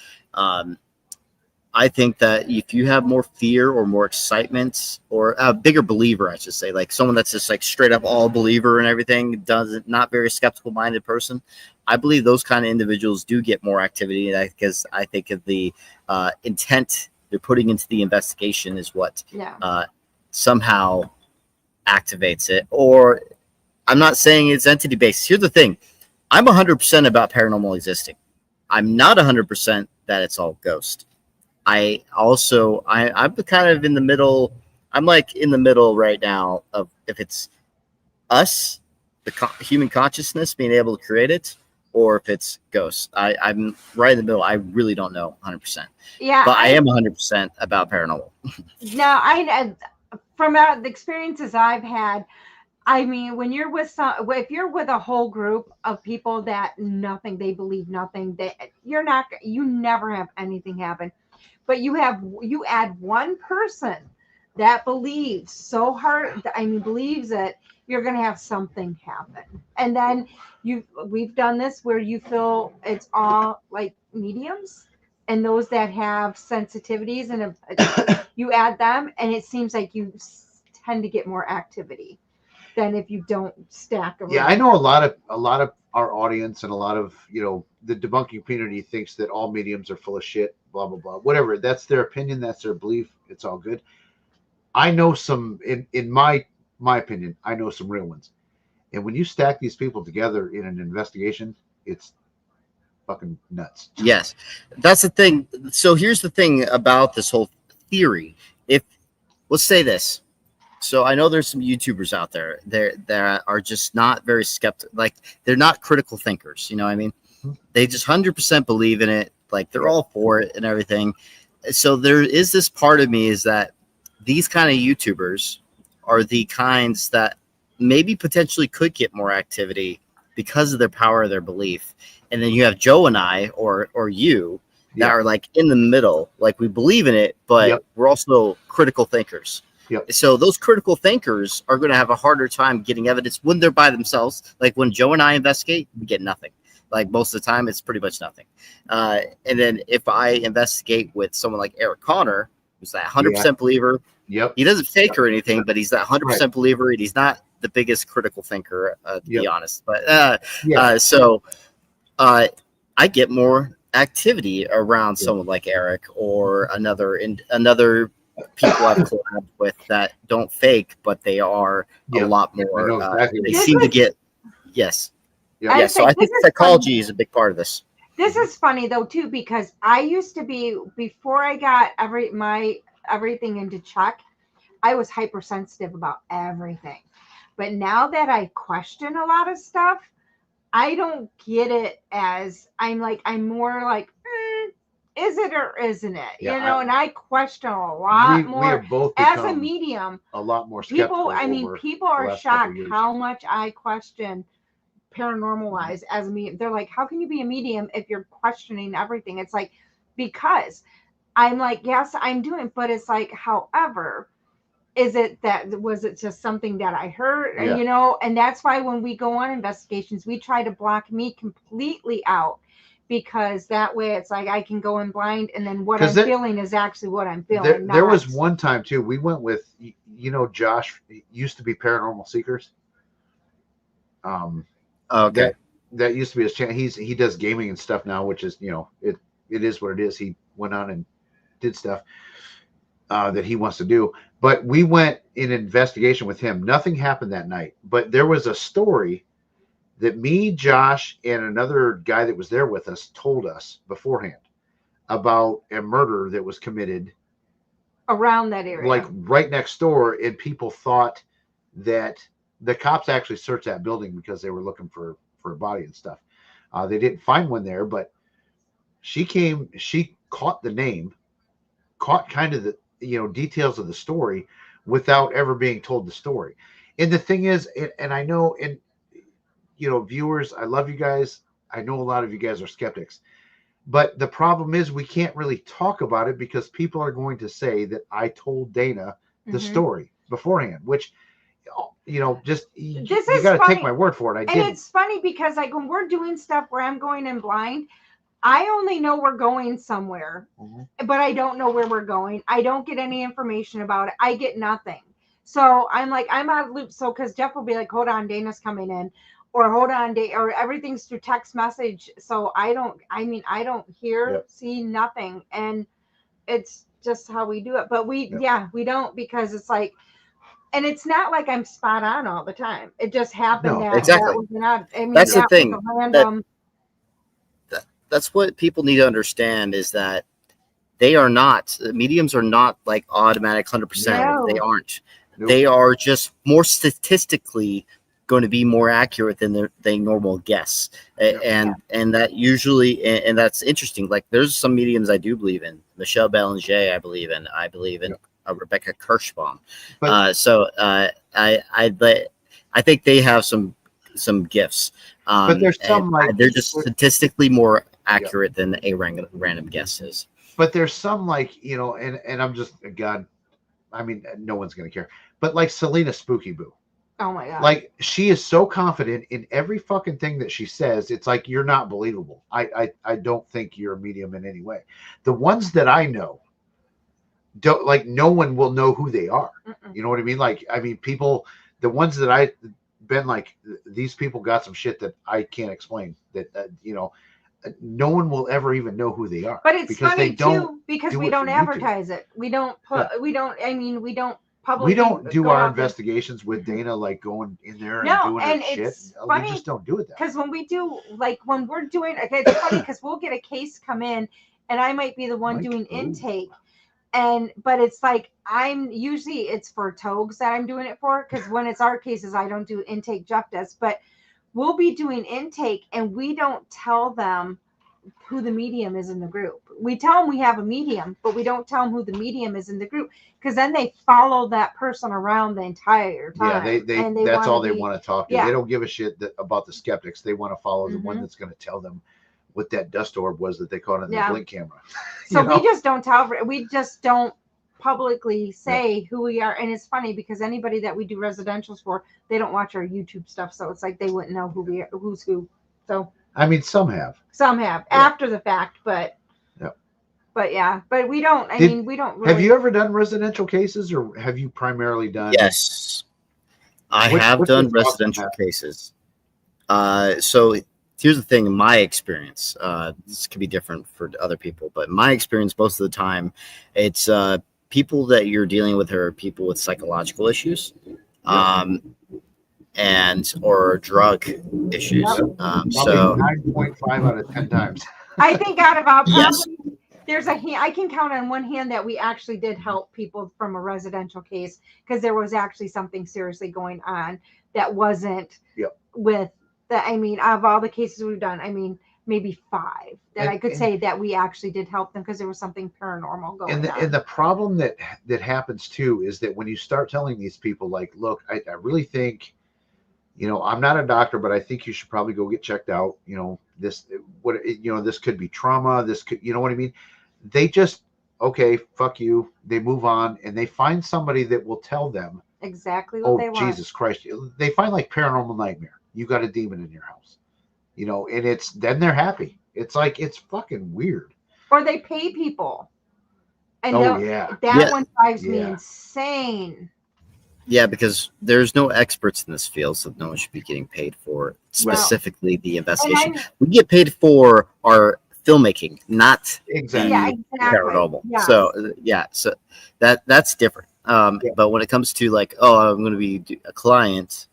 I think that if you have more fear or more excitement, or a bigger believer, I should say, like someone that's just like straight up all believer and everything, not very skeptical minded person, I believe those kind of individuals do get more activity, because I think of the intent they're putting into the investigation is what somehow activates it. Or I'm not saying it's entity based. Here's the thing. I'm 100% about paranormal existing. I'm not 100% that it's all ghost. I'm kind of in the middle. I'm like in the middle right now of if it's us, the human consciousness being able to create it, or if it's ghosts. I'm right in the middle. I really don't know 100%. Yeah, but I am 100% about paranormal. No, from the experiences I've had, I mean, when you're with if you're with a whole group of people that they believe nothing, you never have anything happen. But you add one person that believes so hard, I mean, believes it, you're going to have something happen. And then we've done this where you feel it's all like mediums and those that have sensitivities, and you add them, and it seems like you tend to get more activity than if you don't stack them. Yeah, I know a lot of our audience and a lot of, the debunking community thinks that all mediums are full of shit, blah blah blah. Whatever, that's their opinion, that's their belief. It's all good. I know some, in my opinion, I know some real ones. And when you stack these people together in an investigation, it's fucking nuts. Yes, that's the thing. So here's the thing about this whole theory. If let's say this. So I know there's some YouTubers out there that are just not very skeptical. Like, they're not critical thinkers. You know what I mean? They just 100% believe in it. Like, they're all for it and everything. So there is this part of me is that these kind of YouTubers are the kinds that maybe potentially could get more activity because of their power of their belief. And then you have Joe and I or you that are like in the middle. Like, we believe in it, but we're also critical thinkers. Yep. So those critical thinkers are going to have a harder time getting evidence when they're by themselves. Like, when Joe and I investigate, we get nothing. Like, most of the time, it's pretty much nothing. And then if I investigate with someone like Eric Connor, who's that 100% believer, he doesn't fake or anything, but he's that 100% believer, and he's not the biggest critical thinker, to be honest. But so I get more activity around someone like Eric or another people I've collabed with that don't fake, but they are a lot more. They seem to get So I think psychology is a big part of this. This is funny though too, because I used to be, before I got everything into check, I was hypersensitive about everything. But now that I question a lot of stuff, I don't get it as I'm more like, is it or isn't it? And I question a lot more. We have both as a medium. A lot more skeptical. People are shocked how much I question paranormal wise as a medium. They're like, how can you be a medium if you're questioning everything? It's like, because I'm like, yes, I'm doing, but it's like, however, was it just something that I heard, and that's why when we go on investigations, we try to block me completely out. Because that way it's like I can go in blind, and then what I'm feeling is actually what I'm feeling. There was one time too, we went with, Josh used to be Paranormal Seekers. Okay. That used to be his channel. He does gaming and stuff now, which is, it is what it is. He went on and did stuff that he wants to do. But we went in investigation with him. Nothing happened that night, but there was a story that me, Josh, and another guy that was there with us told us beforehand about a murder that was committed around that area, like right next door. And people thought that the cops actually searched that building because they were looking for a body and stuff. They didn't find one there, but she caught the name, caught kind of the, details of the story without ever being told the story. And the thing is, and I know, and viewers, I love you guys. I know a lot of you guys are skeptics, but the problem is we can't really talk about it because people are going to say that I told Dana the story beforehand, which, you got to take my word for it. It's funny because like when we're doing stuff where I'm going in blind, I only know we're going somewhere, but I don't know where we're going. I don't get any information about it. I get nothing. So I'm like, I'm out of loop. So, cause Jeff will be like, hold on, Dana's coming in. Or hold on, or everything's through text message. So I don't hear, see nothing. And it's just how we do it. But we don't, because it's like, and it's not like I'm spot on all the time. It just happened that was not, that's the thing. That's what people need to understand is that mediums are not like automatic 100%. No. They aren't. Nope. They are just more statistically going to be more accurate than they normal guess. And that usually, and that's interesting. Like there's some mediums I do believe in. Michelle Belanger, I believe in Rebecca Kirschbaum. I I think they have some gifts. But there's some like they're just statistically more accurate than a random guess is. But there's some like, you know, and I'm just God. I mean, no one's gonna care. But like Selena Spooky Boo. Oh my god. Like she is so confident in every fucking thing that she says. It's like you're not believable. I don't think you're a medium in any way. The ones that I know don't like no one will know who they are. Mm-mm. You know what I mean? Like I mean people the ones that I been like these people got some shit that I can't explain that you know no one will ever even know who they are. But it's because funny they don't too because do we it don't for YouTube. advertise it. We don't put. We don't. I mean, we don't publicly. We don't do go our out investigations with Dana like going in there and No, doing and her shit. it's We funny just don't do it that way. because when we do, like when we're doing, okay, it's funny because we'll get a case come in, and I might be the one Mike, doing ooh. intake, but it's like I'm usually it's for Togs that I'm doing it for because when it's our cases, I don't do intake. Jeff does, but we'll be doing intake, and we don't tell them who the medium is in the group. We tell them we have a medium, but we don't tell them who the medium is in the group because then they follow that person around the entire time. Yeah, they and that's all be, they want to talk to. yeah. They don't give a shit about the skeptics. They want to follow the one Mhm. that's going to tell them what that dust orb was that they caught in the Yeah. blink camera. So You know? we just don't tell. We just don't publicly say who we are. And it's funny because anybody that we do residentials for, they don't watch our YouTube stuff, so it's like they wouldn't know who we are, who's who. So I mean, some have. some have after the fact, but but we don't. I mean, we don't. Really, Have you ever done residential cases, or have you primarily done? Yes, I What's have your done thoughts on residential that? cases. So here's the thing: in my experience, this could be different for other people, but my experience most of the time, it's people that you're dealing with are people with psychological issues, and or drug issues. So 9.5 out of 10 times. I think out of our Yes. there's a hand I can count on one hand that we actually did help people from a residential case because there was actually something seriously going on that wasn't with the. I mean, of all the cases we've done, I mean, maybe 5 that I could say that we actually did help them because there was something paranormal going on. And the problem that happens too is that when you start telling these people, like, look, I really think, you know, I'm not a doctor, but I think you should probably go get checked out. You know, this could be trauma. This could, you know what I mean? They just, okay, fuck you. They move on and they find somebody that will tell them exactly what they want. Jesus Christ. They find like Paranormal Nightmare. You got a demon in your house, you know, and then they're happy. It's like, it's fucking weird. Or they pay people. And that one drives me insane. Yeah, because there's no experts in this field, so no one should be getting paid for specifically the investigation. We get paid for our filmmaking, not exactly paranormal. Yeah. So that's different. But when it comes to like, oh, I'm going to be a client,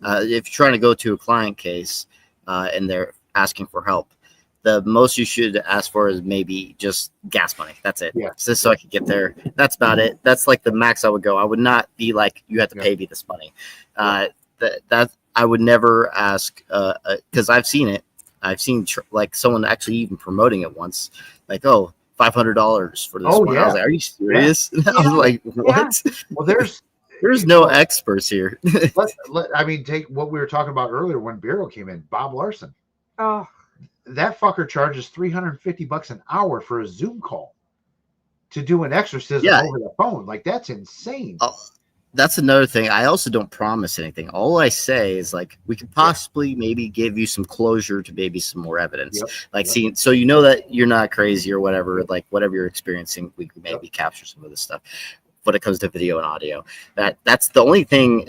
if you're trying to go to a client case and they're asking for help, the most you should ask for is maybe just gas money. That's it. Yeah. Just so I could get there. That's about it. That's like the max I would go. I would not be like, you have to pay me this money. That I would never ask because I've seen it. I've seen like someone actually even promoting it once. Like, oh, $500 for this one. I was like, are you serious? I was like, what? Well, there's no experts here. I mean, take what we were talking about earlier when Bureau came in, Bob Larson. Oh. That fucker charges $350 an hour for a Zoom call to do an exorcism over the phone. Like, that's insane. Oh, that's another thing. I also don't promise anything. All I say is like, we could possibly maybe give you some closure to maybe some more evidence. Seeing, so you know that you're not crazy or whatever, like whatever you're experiencing, we could maybe capture some of this stuff. When it comes to video and audio, that's the only thing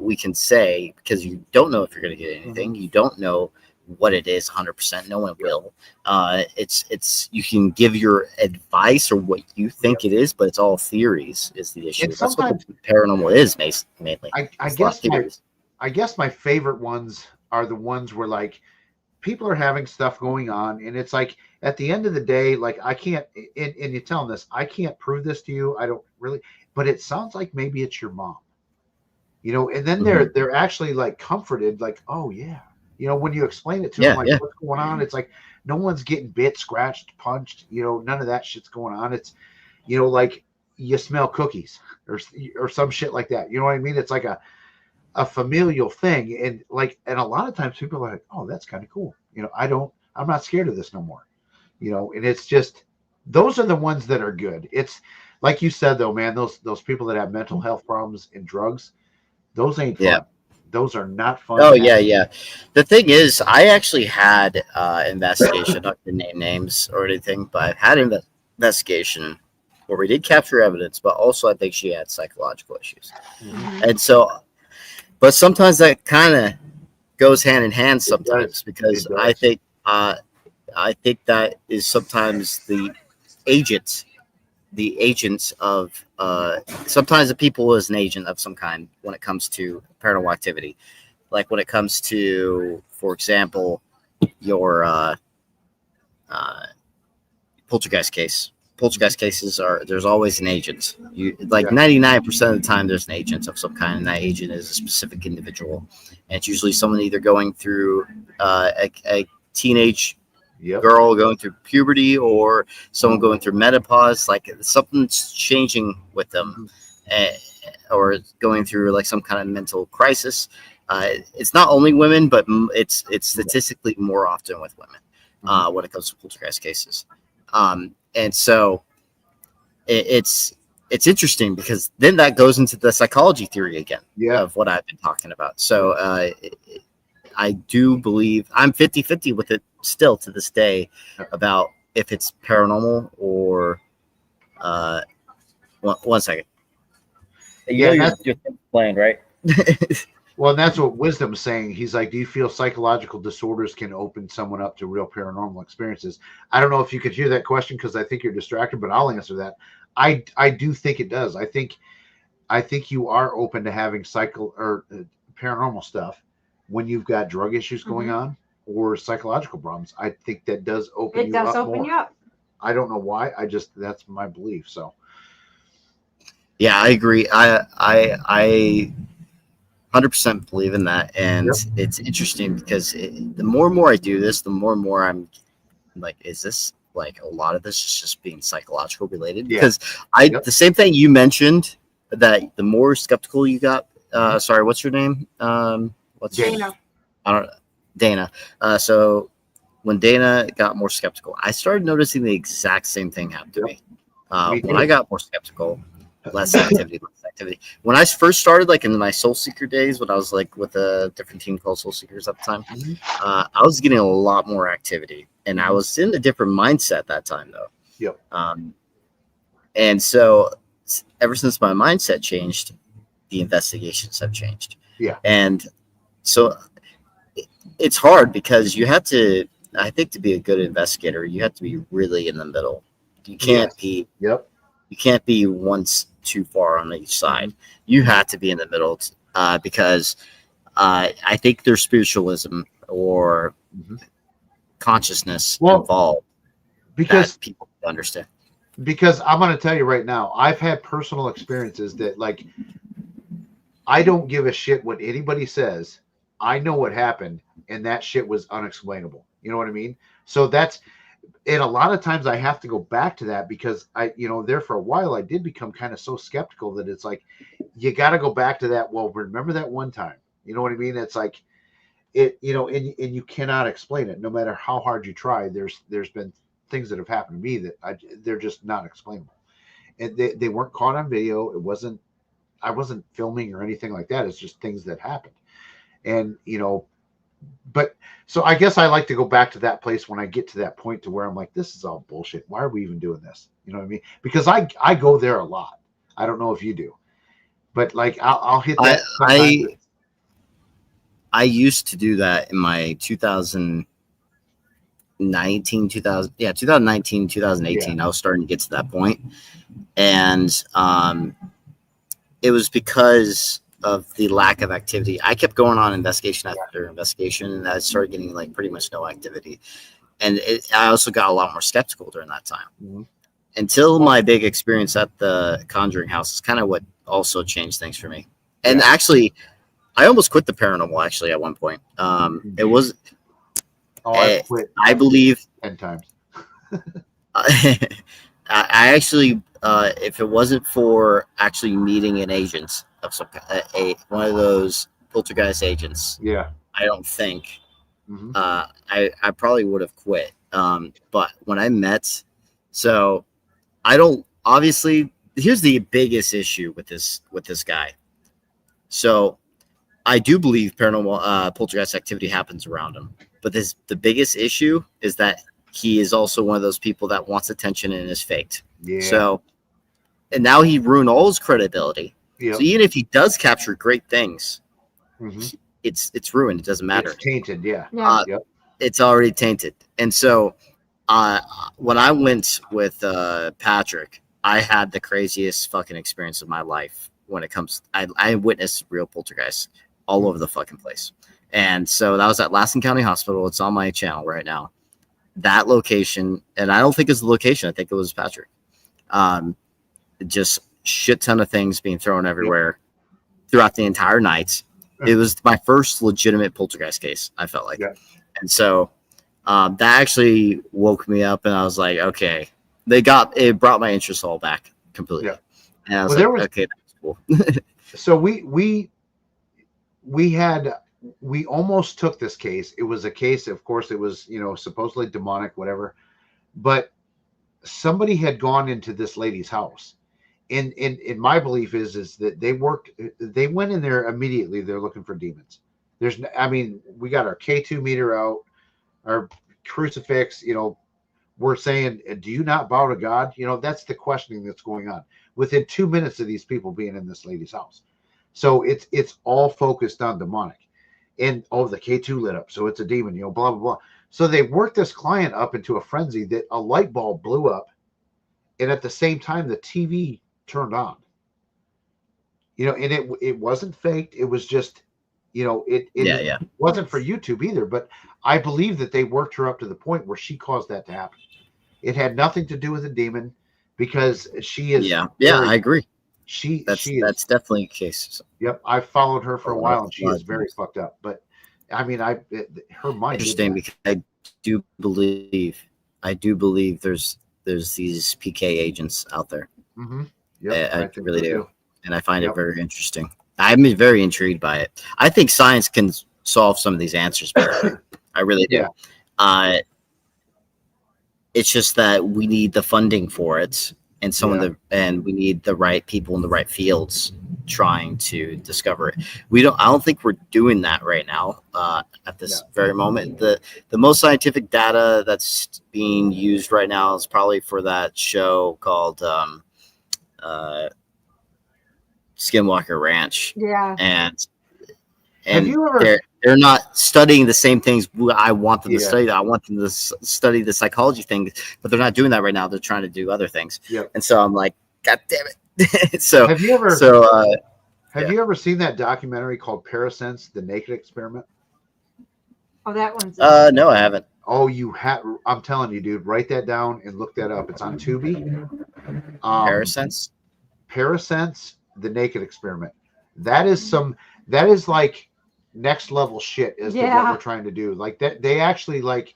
we can say, because you don't know if you're going to get anything. You don't know what it is 100%. No one will. It's you can give your advice or what you think it is, but it's all theories is the issue. That's what the paranormal is mainly. I guess my favorite ones are the ones where like people are having stuff going on and it's like at the end of the day, like I can't, and you tell them this, I can't prove this to you. I don't really, but it sounds like maybe it's your mom, you know, and then they're actually like comforted, like, oh yeah. You know, when you explain it to them, like what's going on, it's like no one's getting bit, scratched, punched. You know, none of that shit's going on. It's, you know, like you smell cookies or some shit like that. You know what I mean? It's like a familial thing, and a lot of times people are like, oh, that's kind of cool. I'm not scared of this no more. And it's just those are the ones that are good. It's like you said though, man, those people that have mental health problems and drugs, those ain't fun. Yeah. Those are not fun. Oh yeah, yeah. The thing is, I actually had investigation, not to name names or anything, but I've had investigation where we did capture evidence, but also I think she had psychological issues. Mhm. And so, but sometimes that kind of goes hand in hand sometimes, because It I does. think that is sometimes the agents of sometimes the people is an agent of some kind when it comes to paranormal activity, like when it comes to, for example, your poltergeist case. Poltergeist cases are, there's always an agent. You like Yeah. 99% of the time there's an agent of some kind, and that agent is a specific individual, and it's usually someone either going through a teenage Yep. girl going through puberty, or someone going through menopause, like something's changing with them, or going through like some kind of mental crisis. It's not only women, but it's statistically more often with women when it comes to poltergeist cases. And so it's interesting, because then that goes into the psychology theory again Yeah. of what I've been talking about. So I do believe I'm 50-50 with it still to this day about if it's paranormal or one second. You're playing, right? Well, and that's what Wisdom's saying. He's like, do you feel psychological disorders can open someone up to real paranormal experiences? I don't know if you could hear that question because I think you're distracted, but I'll answer that. I do think it does. I think you are open to having paranormal stuff when you've got drug issues going on or psychological problems. I think that does open It does open more. you up. I don't know why. That's my belief. So yeah, I agree. I 100% believe in that, and it's interesting because the more and more I do this, the more and more I'm like, is this like a lot of this is just being psychological related? Because the same thing you mentioned, that the more skeptical you got. Sorry, what's your name? What's Dana. I don't Dana. So when Dana got more skeptical, I started noticing the exact same thing happen to me. When I got more skeptical, less activity. When I first started, like in my Soul Seeker days, when I was like with a different team called Soul Seekers at the time, I was getting a lot more activity, and I was in a different mindset that time though. Yep. And so ever since my mindset changed, the investigations have changed. Yeah. And so it's hard because you have to, I think, to be a good investigator, you have to be really in the middle. You can't be. Yep. You can't be once too far on each side. You have to be in the middle because I think there's spiritualism or consciousness involved because that people understand. Because I'm going to tell you right now, I've had personal experiences that, like, I don't give a shit what anybody says. I know what happened, and that shit was unexplainable. You know what I mean? So and a lot of times I have to go back to that because there for a while I did become kind of so skeptical that it's like, you got to go back to that. Well, remember that one time, you know what I mean? It's like and you cannot explain it no matter how hard you try. There's been things that have happened to me that they're just not explainable. And they weren't caught on video. I wasn't filming or anything like that. It's just things that happened. And, but so I guess I like to go back to that place when I get to that point to where I'm like, this is all bullshit. Why are we even doing this? You know what I mean? Because I go there a lot. I don't know if you do, but like I'll hit that. I used to do that in my 2019, 2018. I was starting to get to that point. And it was because of the lack of activity. I kept going on investigation after investigation, and I started getting like pretty much no activity. And I also got a lot more skeptical during that time. Until my big experience at the Conjuring House is kind of what also changed things for me. And actually, I almost quit the paranormal actually at one point. It was I quit. I believe 10 times. I actually, if it wasn't for actually meeting an agent of some one of those poltergeist agents, Yeah. I don't think Mhm. I probably would have quit. But when I met, so I don't obviously. Here's the biggest issue with this guy. So I do believe paranormal poltergeist activity happens around him, but the biggest issue is that he is also one of those people that wants attention and is faked. Yeah. So, and now he ruined all his credibility. Yep. So even if he does capture great things, Mhm. it's ruined. It doesn't matter. It's tainted. Yeah. Yeah. Yep. It's already tainted. And so, when I went with Patrick, I had the craziest fucking experience of my life when it comes. I witnessed real poltergeists all over the fucking place. And so that was at Lassen County Hospital. It's on my channel right now. That location, and I don't think it's the location. I think it was Patrick. Just shit ton of things being thrown everywhere throughout the entire night. It was my first legitimate poltergeist case, I felt like. Yeah. And so that actually woke me up, and I was like, okay, it brought my interest all back completely. Yeah. And I was Well, like, okay, that's cool. So we almost took this case. It was a case, of course, it was, supposedly demonic, whatever. But somebody had gone into this lady's house. And in my belief is that they went in there immediately. They're looking for demons. We got our K2 meter out, our crucifix, we're saying, do you not bow to God? That's the questioning that's going on within 2 minutes of these people being in this lady's house. So it's all focused on demonic. And the K2 lit up, so it's a demon, blah, blah, blah. So they worked this client up into a frenzy that a light bulb blew up, and at the same time the TV turned on. And it wasn't faked. It was just, it wasn't for YouTube either. But I believe that they worked her up to the point where she caused that to happen. It had nothing to do with a demon, because she is. Yeah, I agree. That's definitely a case. Yep, I followed her for a while, and she is very fucked up. But her mind. Interesting, because I do believe there's these PK agents out there. Mm-hmm. Yep, I really do, and I find it very interesting. I'm very intrigued by it. I think science can solve some of these answers better. I really do. Yeah. It's just that we need the funding for it, and and we need the right people in the right fields trying to discover it. I don't think we're doing that right now at this very moment. The most scientific data that's being used right now is probably for that show called Skinwalker Ranch. Yeah. And have you ever? They're not studying the same things I want them to study. I want them to study the psychology thing, but they're not doing that right now. They're trying to do other things. Yep. And so I'm like, God damn it. So have you ever? Have you ever seen that documentary called Parasense: The Naked Experiment? Oh, that one's. No, I haven't. Oh, you have. I'm telling you, dude. Write that down and look that up. It's on Tubi. Parasense. Parasense: The Naked Experiment. That is like next level shit as to what we're trying to do. Like that, they actually like.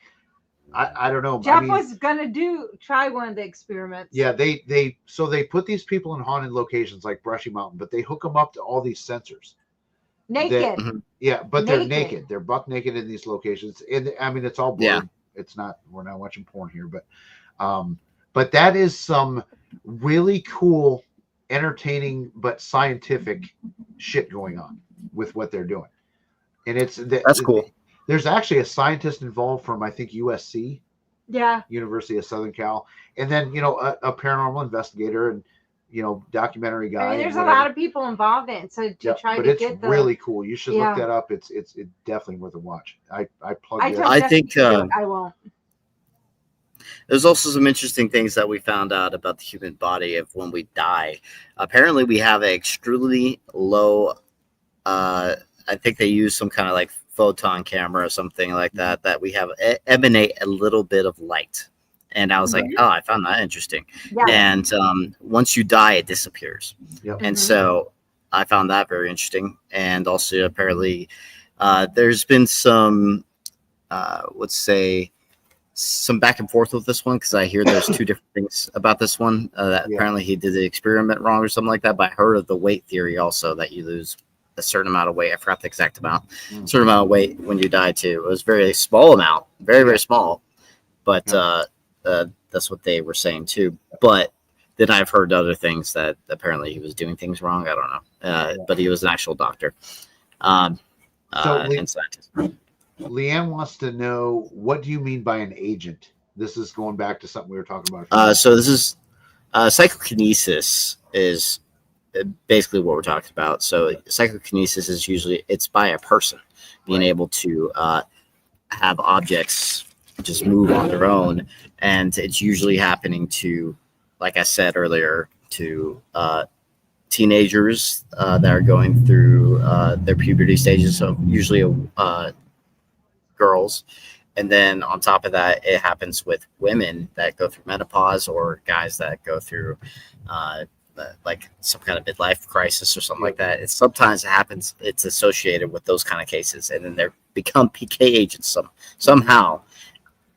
I don't know. Jeff was gonna try one of the experiments. Yeah, they put these people in haunted locations like Brushy Mountain, but they hook them up to all these sensors. Naked. Yeah, but they're naked. They're buck naked in these locations, and it's all blurred. Yeah. It's not. We're not watching porn here, but that is some really cool, entertaining but scientific shit going on with what they're doing, and that's cool. There's actually a scientist involved from, I think, USC, University of Southern Cal, and then a paranormal investigator and documentary guy. There's a lot of people involved in it, so it's really cool. You should look that up. It's definitely worth a watch. I think I won't. There's also some interesting things that we found out about the human body of when we die. Apparently, we have an extremely low. I think they use some kind of like photon camera or something like that we have emanate a little bit of light. And I was like, I found that interesting. Yeah. And once you die, it disappears. Yep. And so I found that very interesting. And also apparently there's been some let's say some back and forth with this one, because I hear there's two different things about this one. Apparently he did the experiment wrong or something like that, but I heard of the weight theory also, that you lose a certain amount of weight. I forgot the exact amount. Certain amount of weight when you die too. It was very small amount, very small. But that's what they were saying too. But then I've heard other things that apparently he was doing things wrong. I don't know. But he was an actual doctor. And scientist. Leanne wants to know, what do you mean by an agent? This is going back to something we were talking about. So this is psychokinesis is basically what we're talking about. So psychokinesis is usually it's by a person being able to have objects just move on their own, and it's usually happening to, like I said earlier, to teenagers that are going through their puberty stages. So usually girls. And then on top of that, it happens with women that go through menopause or guys that go through like some kind of midlife crisis or something like that. It sometimes happens. It's associated with those kind of cases, and then they become PK agents somehow.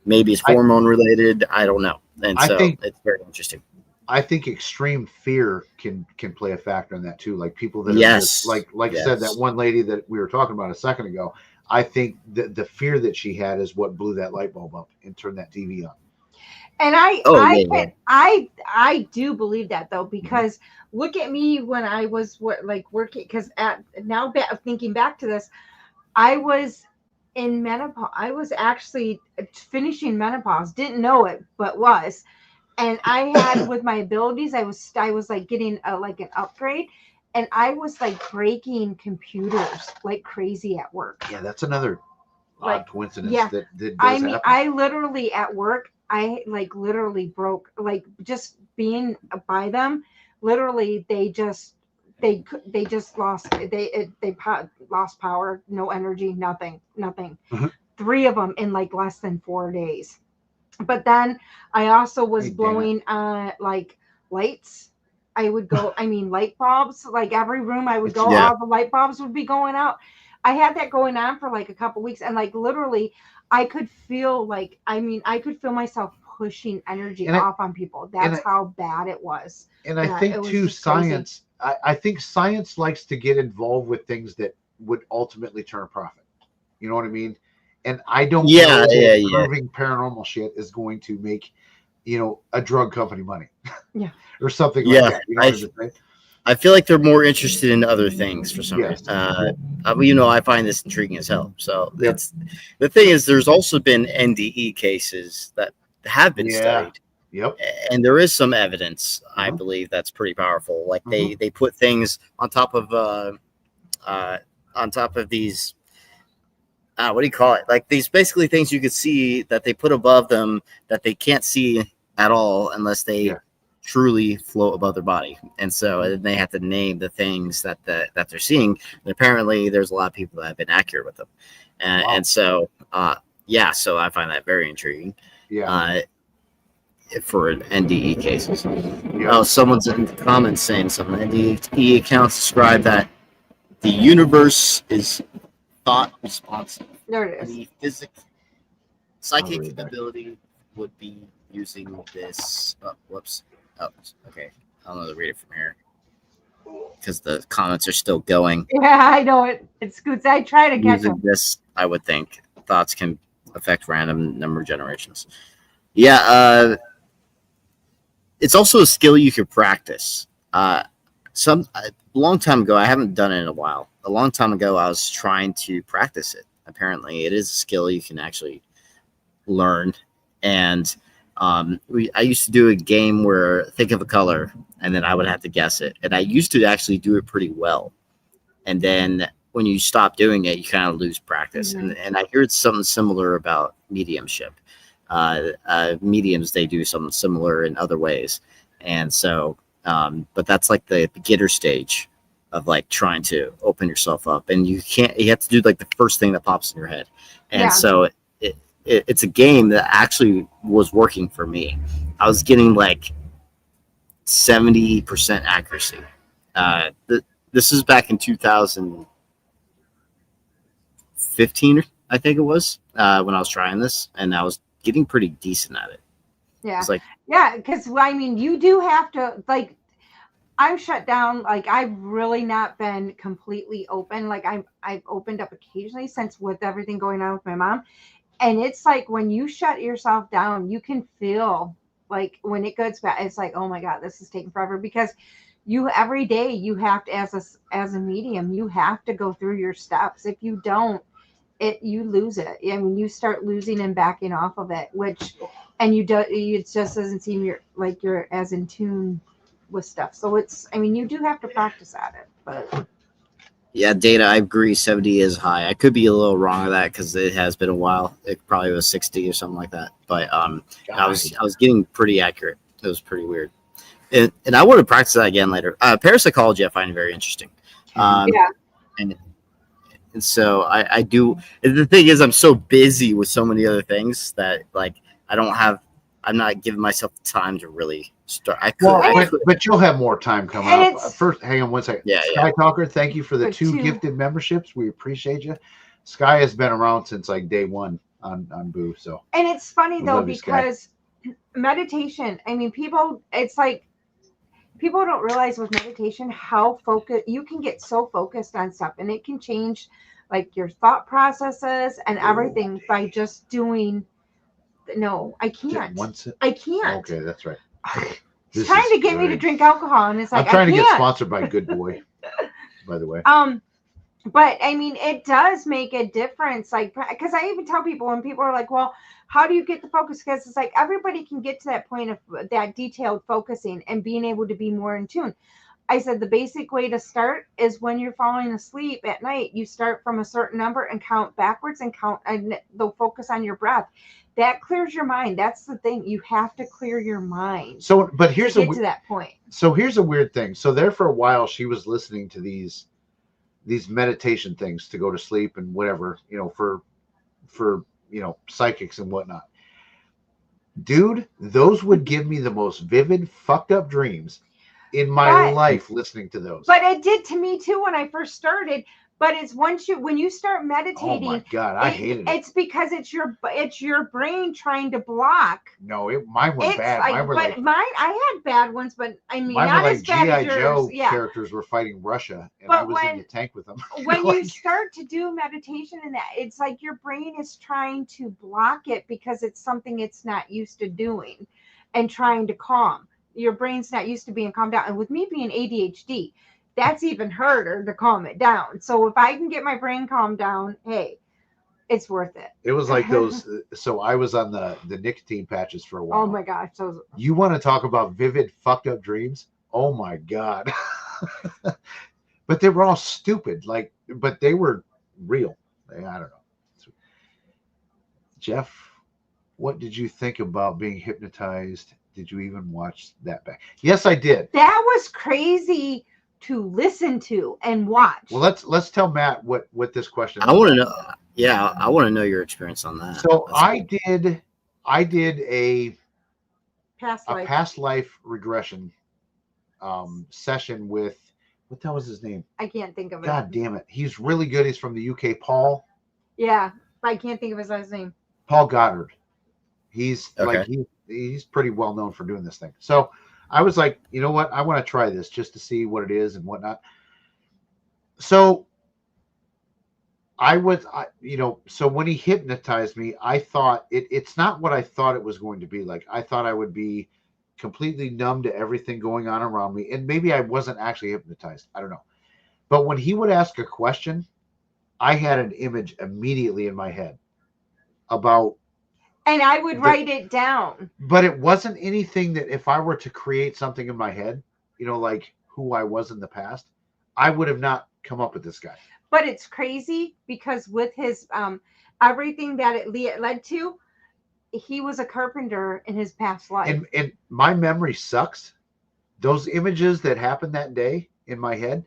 Maybe it's hormone related. I don't know. And so it's very interesting. I think extreme fear can play a factor in that too. Like people that are just, like I said, that one lady that we were talking about a second ago. I think that the fear that she had is what blew that light bulb up and turned that TV on. And I do believe that though, because look at me when I was working, because thinking back to this, I was in menopause. I was actually finishing menopause, didn't know it, but was. And I had, with my abilities, I was like getting like an upgrade. And I was like breaking computers like crazy at work. Yeah, that's another odd coincidence. Yeah. That does happen. I literally at work, I like literally broke, like just being by them. Literally, they just lost. They lost power, no energy, nothing. 3 of them in like less than 4 days. But then I also was blowing like lights. I would go, light bulbs, like every room I would go, all the light bulbs would be going out. I had that going on for like a couple weeks, and like literally I could feel myself pushing energy off on people. That's how bad it was. And I think too, science, I think science likes to get involved with things that would ultimately turn a profit. You know what I mean? And I don't know that proving paranormal shit is going to make, a drug company money. Yeah. Or something like that. You know I feel like they're more interested in other things for some reason. I find this intriguing as hell. So that's the thing is, there's also been NDE cases that have been studied. Yep. And there is some evidence, I believe, that's pretty powerful. Like they put things on top of these. What do you call it? Like these basically things you could see that they put above them that they can't see at all unless they truly float above their body. And so they have to name the things that they're seeing. And apparently there's a lot of people that have been accurate with them. And so, so I find that very intriguing. Yeah. For NDE cases. Oh, someone's in the comments saying something. NDE accounts describe that the universe is thought responsive. There it is. The psychic ability would be using this. Whoops. Oh, okay. I don't know how to read it from here because the comments are still going. Yeah, I know it. It scoots. I try to catch them. This, I would think, thoughts can affect random number generations. Yeah. It's also a skill you could practice. A long time ago, I haven't done it in a while. A long time ago, I was trying to practice it. Apparently, it is a skill you can actually learn. And I used to do a game where think of a color, and then I would have to guess it. And I used to actually do it pretty well. And then when you stop doing it, you kind of lose practice. Mm-hmm. And I heard something similar about mediumship. Mediums, they do something similar in other ways. And so, but that's like the beginner stage of like trying to open yourself up. And you have to do like the first thing that pops in your head. And so it's a game that actually was working for me. I was getting like 70% accuracy. This is back in 2015, I think it was, when I was trying this, and I was getting pretty decent at it. Yeah. It's like, because you do have to, like, I'm shut down. Like I've really not been completely open. Like I've opened up occasionally since with everything going on with my mom. And it's like when you shut yourself down, you can feel like when it gets bad, it's like, oh my God, this is taking forever because you every day you have to as a medium, you have to go through your steps. If you don't, you lose it. I mean, you start losing and backing off of it, which and it just doesn't seem you're as in tune with stuff. So I mean, you do have to practice at it, but Yeah, data. I agree. 70 is high. I could be a little wrong on that because it has been a while. It probably was 60 or something like that. But I was getting pretty accurate. It was pretty weird. And I want to practice that again later. Parapsychology I find very interesting. yeah. And so I do. And the thing is, I'm so busy with so many other things that like I'm not giving myself the time to really start. But you'll have more time coming And up. First, hang on one second. Yeah, Sky Talker, thank you for the For two two. gifted memberships. We appreciate you. Sky has been around since like day one on Boo. So And it's funny We though love you, Sky. because meditation. I mean, it's like people don't realize with meditation how focus you can get so focused on stuff, and it can change like your thought processes and everything by just doing. No, I can't. I can't. Okay, that's right. He's This trying is to get me to great. drink alcohol, and it's like I'm trying I to can't. get sponsored by Good Boy, by the way. But I mean, it does make a difference. Like, because I even tell people when people are like, well, how do you get the focus? Because it's like everybody can get to that point of that detailed focusing and being able to be more in tune. I said the basic way to start is when you're falling asleep at night, you start from a certain number and count backwards and they'll focus on your breath. That clears your mind. That's the thing. You have to clear your mind. So, but here's to get to that point. So here's a weird thing. So there for a while, she was listening to these meditation things to go to sleep and whatever, for psychics and whatnot. Dude, those would give me the most vivid, fucked up dreams in my life listening to those. But it did to me too when I first started. But it's when you start meditating. Oh my God, I hated it. It's because it's your brain trying to block. No, mine were bad. I had bad ones, but I mean, mine not were as bad as yours. Joe characters were fighting Russia, and I was in the tank with them. When you start to do meditation and that, it's like your brain is trying to block it because it's something it's not used to doing, and trying to calm. Your brain's not used to being calmed down, and with me being ADHD. That's even harder to calm it down. So if I can get my brain calmed down, hey, it's worth it. It was like those. So I was on the nicotine patches for a while. Oh my gosh. You want to talk about vivid, fucked up dreams? Oh my God. But they were all stupid. But they were real. I don't know. Jeff, what did you think about being hypnotized? Did you even watch that back? Yes, I did. That was crazy to listen to and watch. Well, let's tell Matt what this question is. I want to know. Yeah, I want to know your experience on that. So I did a past life regression session with what the hell was his name? I can't think of it. God damn it. He's really good. He's from the UK. Paul. Yeah, I can't think of his last name. Paul Goddard. He's okay. He's pretty well known for doing this thing. So I was like, you know what? I want to try this just to see what it is and whatnot. So so when he hypnotized me, I thought it's not what I thought it was going to be like. I thought I would be completely numb to everything going on around me. And maybe I wasn't actually hypnotized. I don't know. But when he would ask a question, I had an image immediately in my head about. And I would write it down. But it wasn't anything that if I were to create something in my head, like who I was in the past, I would have not come up with this guy. But it's crazy because with his everything that it led to, he was a carpenter in his past life. And my memory sucks. Those images that happened that day in my head,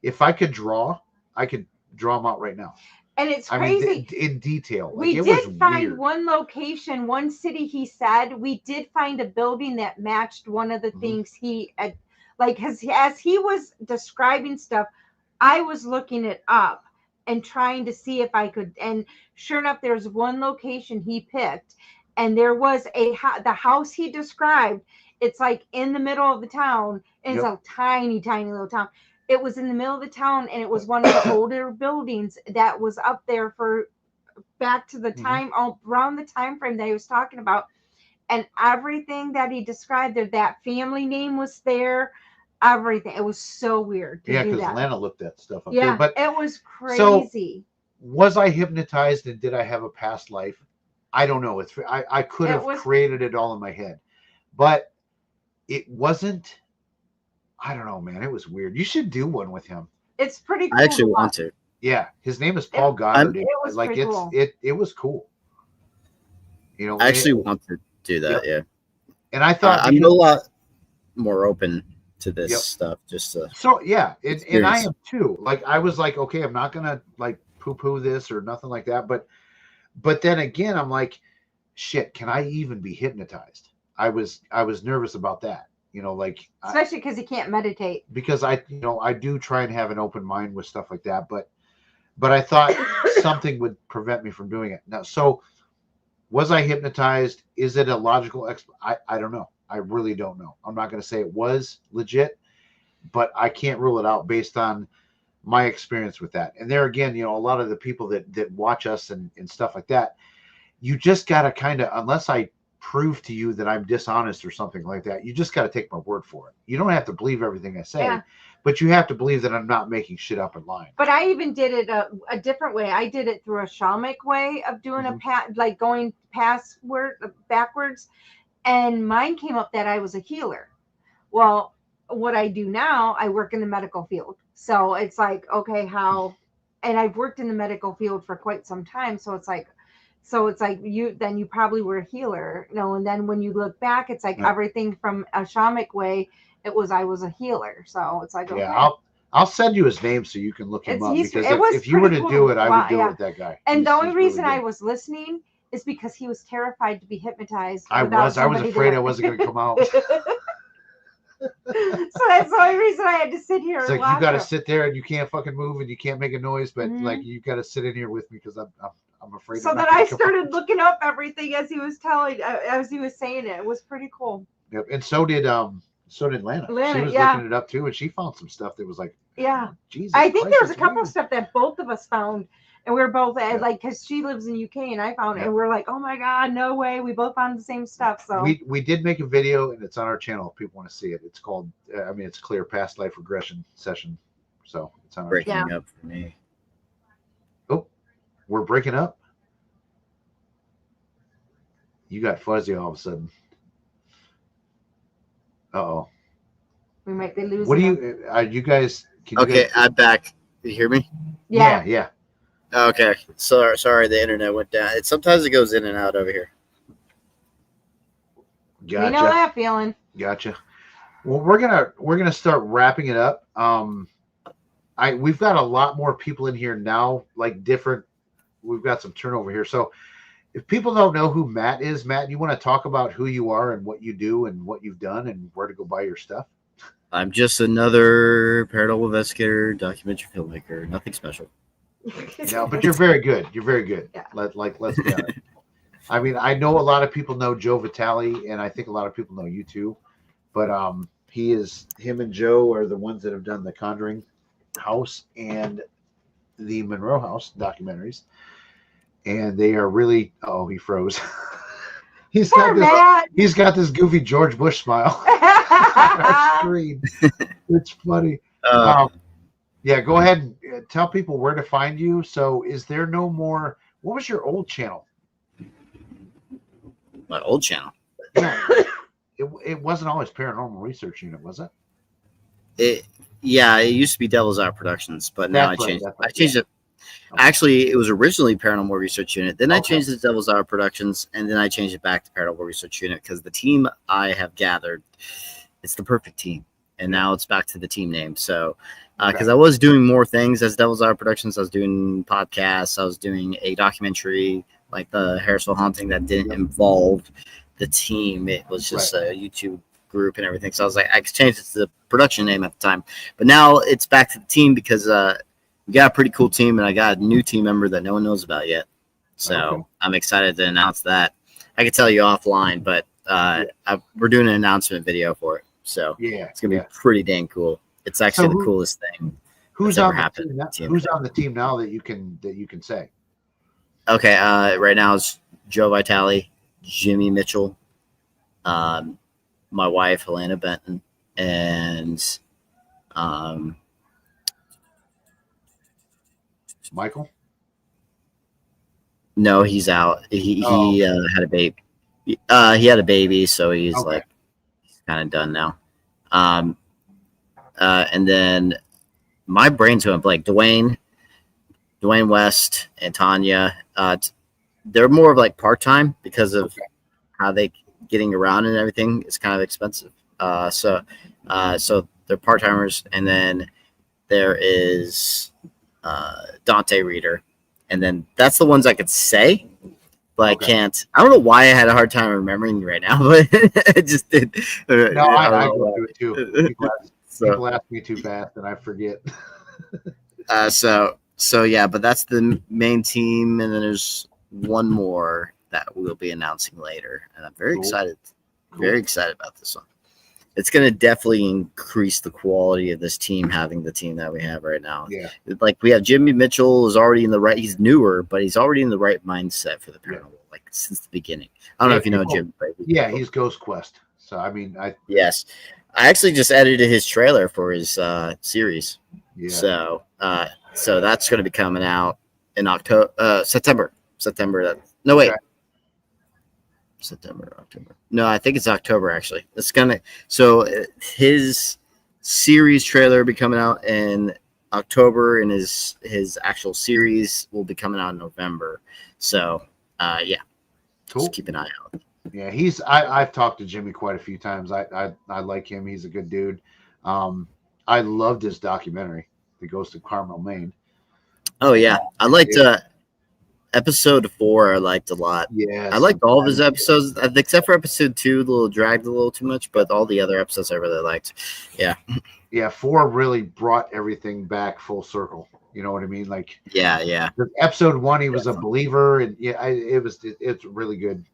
if I could draw them out right now. And it's crazy. I mean, in detail. We did find one location, one city, he said. We did find a building that matched one of the things he had. Like, as he was describing stuff, I was looking it up and trying to see if I could. And sure enough, there's one location he picked. And there was the house he described. It's like in the middle of the town. And Yep. It's a tiny, tiny little town. It was in the middle of the town, and it was one of the older buildings that was up there for back to the time around the time frame that he was talking about. And everything that he described there, that family name was there. Everything. It was so weird to Yeah, do because that. Lana looked that stuff up Yeah, too. But it was crazy. was I hypnotized and did I have a past life? I don't know. I could have created it all in my head, but it wasn't. I don't know, man. It was weird. You should do one with him. It's pretty cool. I actually want to. Yeah, his name is Paul Goddard. It was like pretty cool. it was cool. You know, I actually want to do that. Yeah. And I thought I'm a lot more open to this stuff. Just to so yeah, and I am too. Like I was like, okay, I'm not gonna like poo-poo this or nothing like that. But then again, I'm like, shit, can I even be hypnotized? I was nervous about that. You know, like especially because he can't meditate. Because I do try and have an open mind with stuff like that, but I thought something would prevent me from doing it. Now, so was I hypnotized? Is it a logical I don't know. I really don't know. I'm not going to say it was legit, but I can't rule it out based on my experience with that. And there again, a lot of the people that watch us and stuff like that, you just got to kind of, unless I prove to you that I'm dishonest or something like that, you just got to take my word for it. You don't have to believe everything I say, but you have to believe that I'm not making shit up and lying. But I even did it a different way. I did it through a shamanic way of doing like going backwards, and mine came up that I was a healer. Well, what I do now, I work in the medical field. So it's like, okay, how, and I've worked in the medical field for quite some time. So it's like you probably were a healer, and then when you look back, it's like everything from a shamanic way, I was a healer. So it's like, okay. I'll send you his name so you can look him up, because if you were to cool. do it, I would do it with that guy. And the only reason I was listening is because he was terrified to be hypnotized. I was afraid I wasn't going to come out. So that's the only reason I had to sit here. It's like you got to sit there and you can't fucking move and you can't make a noise, but like you got to sit in here with me because I'm afraid. So then I started looking up everything as he was saying it. It was pretty cool. Yep, and so did Lana. She was looking it up too, and she found some stuff that was like, Jesus. I think there was a couple of stuff that both of us found, and we were both like, because she lives in UK and I found it, and we're like, oh my god, no way, we both found the same stuff. So we did make a video, and it's on our channel if people want to see it. It's called, it's Clear Past Life Regression Session. So it's on our breaking up for me. Oh, we're breaking up. You got fuzzy all of a sudden. Uh-oh. We might be losing. What do you guys? I'm back. Can you hear me? Yeah. Okay. Sorry, the internet went down. Sometimes it goes in and out over here. Gotcha. We know that feeling. Gotcha. Well, we're gonna start wrapping it up. We've got a lot more people in here now, like different. We've got some turnover here, so. If people don't know who Matt is, Matt, you want to talk about who you are and what you do and what you've done and where to go buy your stuff? I'm just another paranormal investigator, documentary filmmaker. Nothing special. No, but you're very good. You're very good. Yeah. Let's be honest. I mean, I know a lot of people know Joe Vitale, and I think a lot of people know you too. But him and Joe are the ones that have done the Conjuring House and the Monroe House documentaries. And they are really. Oh, he froze. He's got this goofy George Bush smile on our screen. It's funny. Yeah, go ahead and tell people where to find you. So, is there no more? What was your old channel? My old channel. Yeah, it wasn't always Paranormal Research Unit, was it? It used to be Devil's Hour Productions, but now I changed it. Actually, it was originally Paranormal Research Unit. Then I changed it to Devil's Hour Productions, and then I changed it back to Paranormal Research Unit because the team I have gathered, it's the perfect team. And now it's back to the team name. So, because I was doing more things as Devil's Hour Productions. I was doing podcasts. I was doing a documentary like the Harrisville Haunting that didn't involve the team. It was just a YouTube group and everything. So I was like, I changed it to the production name at the time. But now it's back to the team because we got a pretty cool team, and I got a new team member that no one knows about yet. So I'm excited to announce that. I could tell you offline, but we're doing an announcement video for it, so Yeah, it's gonna be pretty dang cool. It's actually the coolest thing Who's that's ever on the happened. team now? Who's on the team now that you can say? Okay, right now it's Joe Vitale, Jimmy Mitchell, my wife Helena Benton, and Michael? no, he's out. He had a baby. He had a baby, so he's Okay. he's kind of done now. And then my brain's going blank. Dwayne West, and Tanya. They're more of like part time because of how they getting around and everything is kind of expensive. So they're part timers, and then there is Dante Reader, and then that's the ones I could say, but I can't. I don't know why I had a hard time remembering right now, but I just did. No, I go through it too. People ask me too fast, and I forget. So yeah, but that's the main team, and then there's one more that we'll be announcing later, and I'm very excited. Very excited about this one. It's going to definitely increase the quality of this team, having the team that we have right now. Yeah. Like we have Jimmy Mitchell is already in the right. He's newer, but he's already in the right mindset for the paranormal, like since the beginning. I don't know if you know Jim. Yeah, he's Ghost Quest. So I mean, yes, I actually just edited his trailer for his series. Yeah. So that's going to be coming out in September. September. No, wait. Okay. September, October. No, I think it's October actually. It's gonna. So his series trailer will be coming out in October, and his actual series will be coming out in November. So yeah, cool. Just keep an eye out. Yeah, I've talked to Jimmy quite a few times. I like him. He's a good dude. I loved his documentary, The Ghost of Carmel, Maine. Oh yeah, I liked episode 4. I liked a lot. Yeah, I liked all of his episodes except for episode 2. Dragged a little too much, but all the other episodes I really liked. Yeah. Yeah, 4 really brought everything back full circle. You know what I mean? Like yeah. Episode 1, he was a believer, and it's really good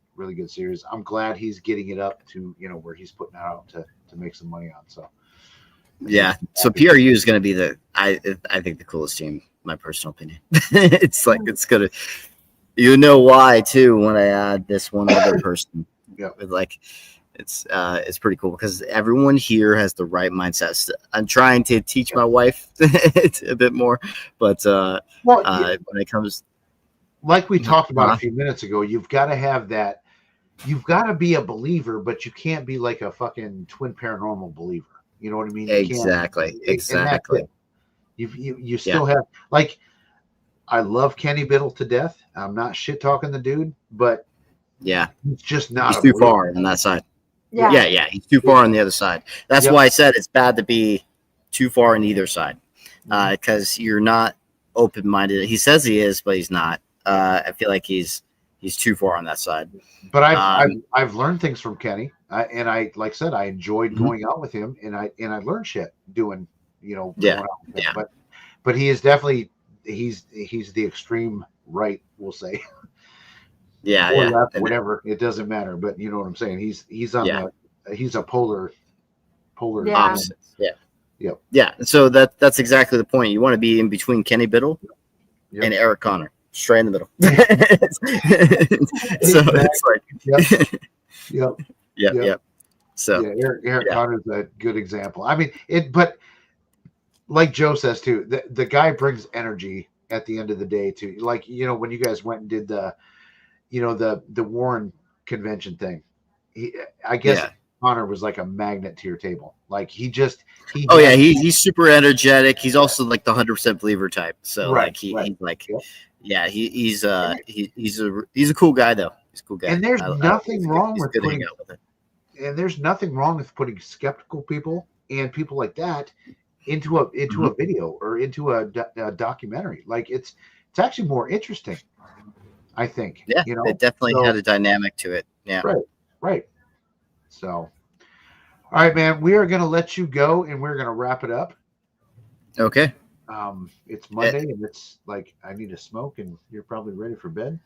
series. I'm glad he's getting it up to where he's putting it out to make some money on. So yeah, so PRU is going to be I think the coolest team. My personal opinion. It's like it's gonna. You know why too when I add this one other person. Yeah, like it's pretty cool because everyone here has the right mindset. I'm trying to teach my wife a bit more, but when it comes, like we talked about a few minutes ago, you've got to have that. You've got to be a believer, but you can't be like a fucking twin paranormal believer. You know what I mean? Exactly. You still have, like, I love Kenny Biddle to death. I'm not shit talking the dude, but yeah, he's just not. He's too far on that side. Yeah. He's too far on the other side. That's why I said it's bad to be too far on either side, because you're not open minded. He says he is, but he's not. I feel like he's too far on that side. But I've learned things from Kenny, and I like I said, I enjoyed going out with him, and I learned shit doing. But he is definitely he's the extreme right, we'll say. Or left, whatever, it doesn't matter. But you know what I'm saying. He's on he's a polar opposite. Yeah. So that's exactly the point. You want to be in between Kenny Biddle and Eric Connor, straight in the middle. So it's like Yep. So Eric Connor's a good example. I mean but like Joe says too, the guy brings energy at the end of the day too. Like, when you guys went and did the Warren convention thing, I guess Connor was like a magnet to your table. Like he's super energetic. He's also like the 100% believer type. So he's a cool guy though. He's a cool guy. And there's nothing wrong with putting and there's nothing wrong with putting skeptical people and people like that into a video or into a documentary. Like it's actually more interesting, I think. Yeah, it definitely had a dynamic to it. Yeah, right. So, all right, man, we are going to let you go and we're going to wrap it up. Okay. It's Monday and it's like I need a smoke, and you're probably ready for bed.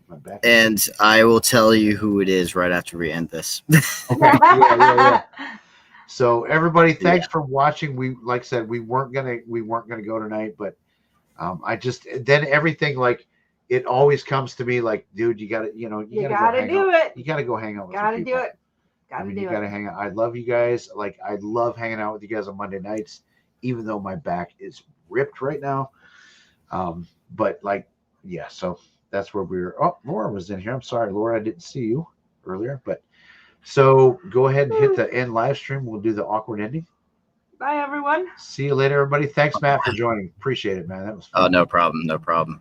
My back. And I will tell you who it is right after we end this. Okay. Yeah. So everybody, thanks for watching. We, like I said, we weren't gonna go tonight, but I just then everything like it always comes to me like, dude, you gotta you go gotta do it. You gotta go hang out with Gotta some do people. it. Gotta do you it. gotta hang out. I love you guys. Like I love hanging out with you guys on Monday nights, even though my back is ripped right now. But like, yeah, so that's where we were. Oh, Laura was in here. I'm sorry, Laura, I didn't see you earlier, but so go ahead and hit the end live stream. We'll do the awkward ending. Bye, everyone. See you later, everybody. Thanks, Matt, for joining. Appreciate it, man. That was fun. Oh, no problem. No problem.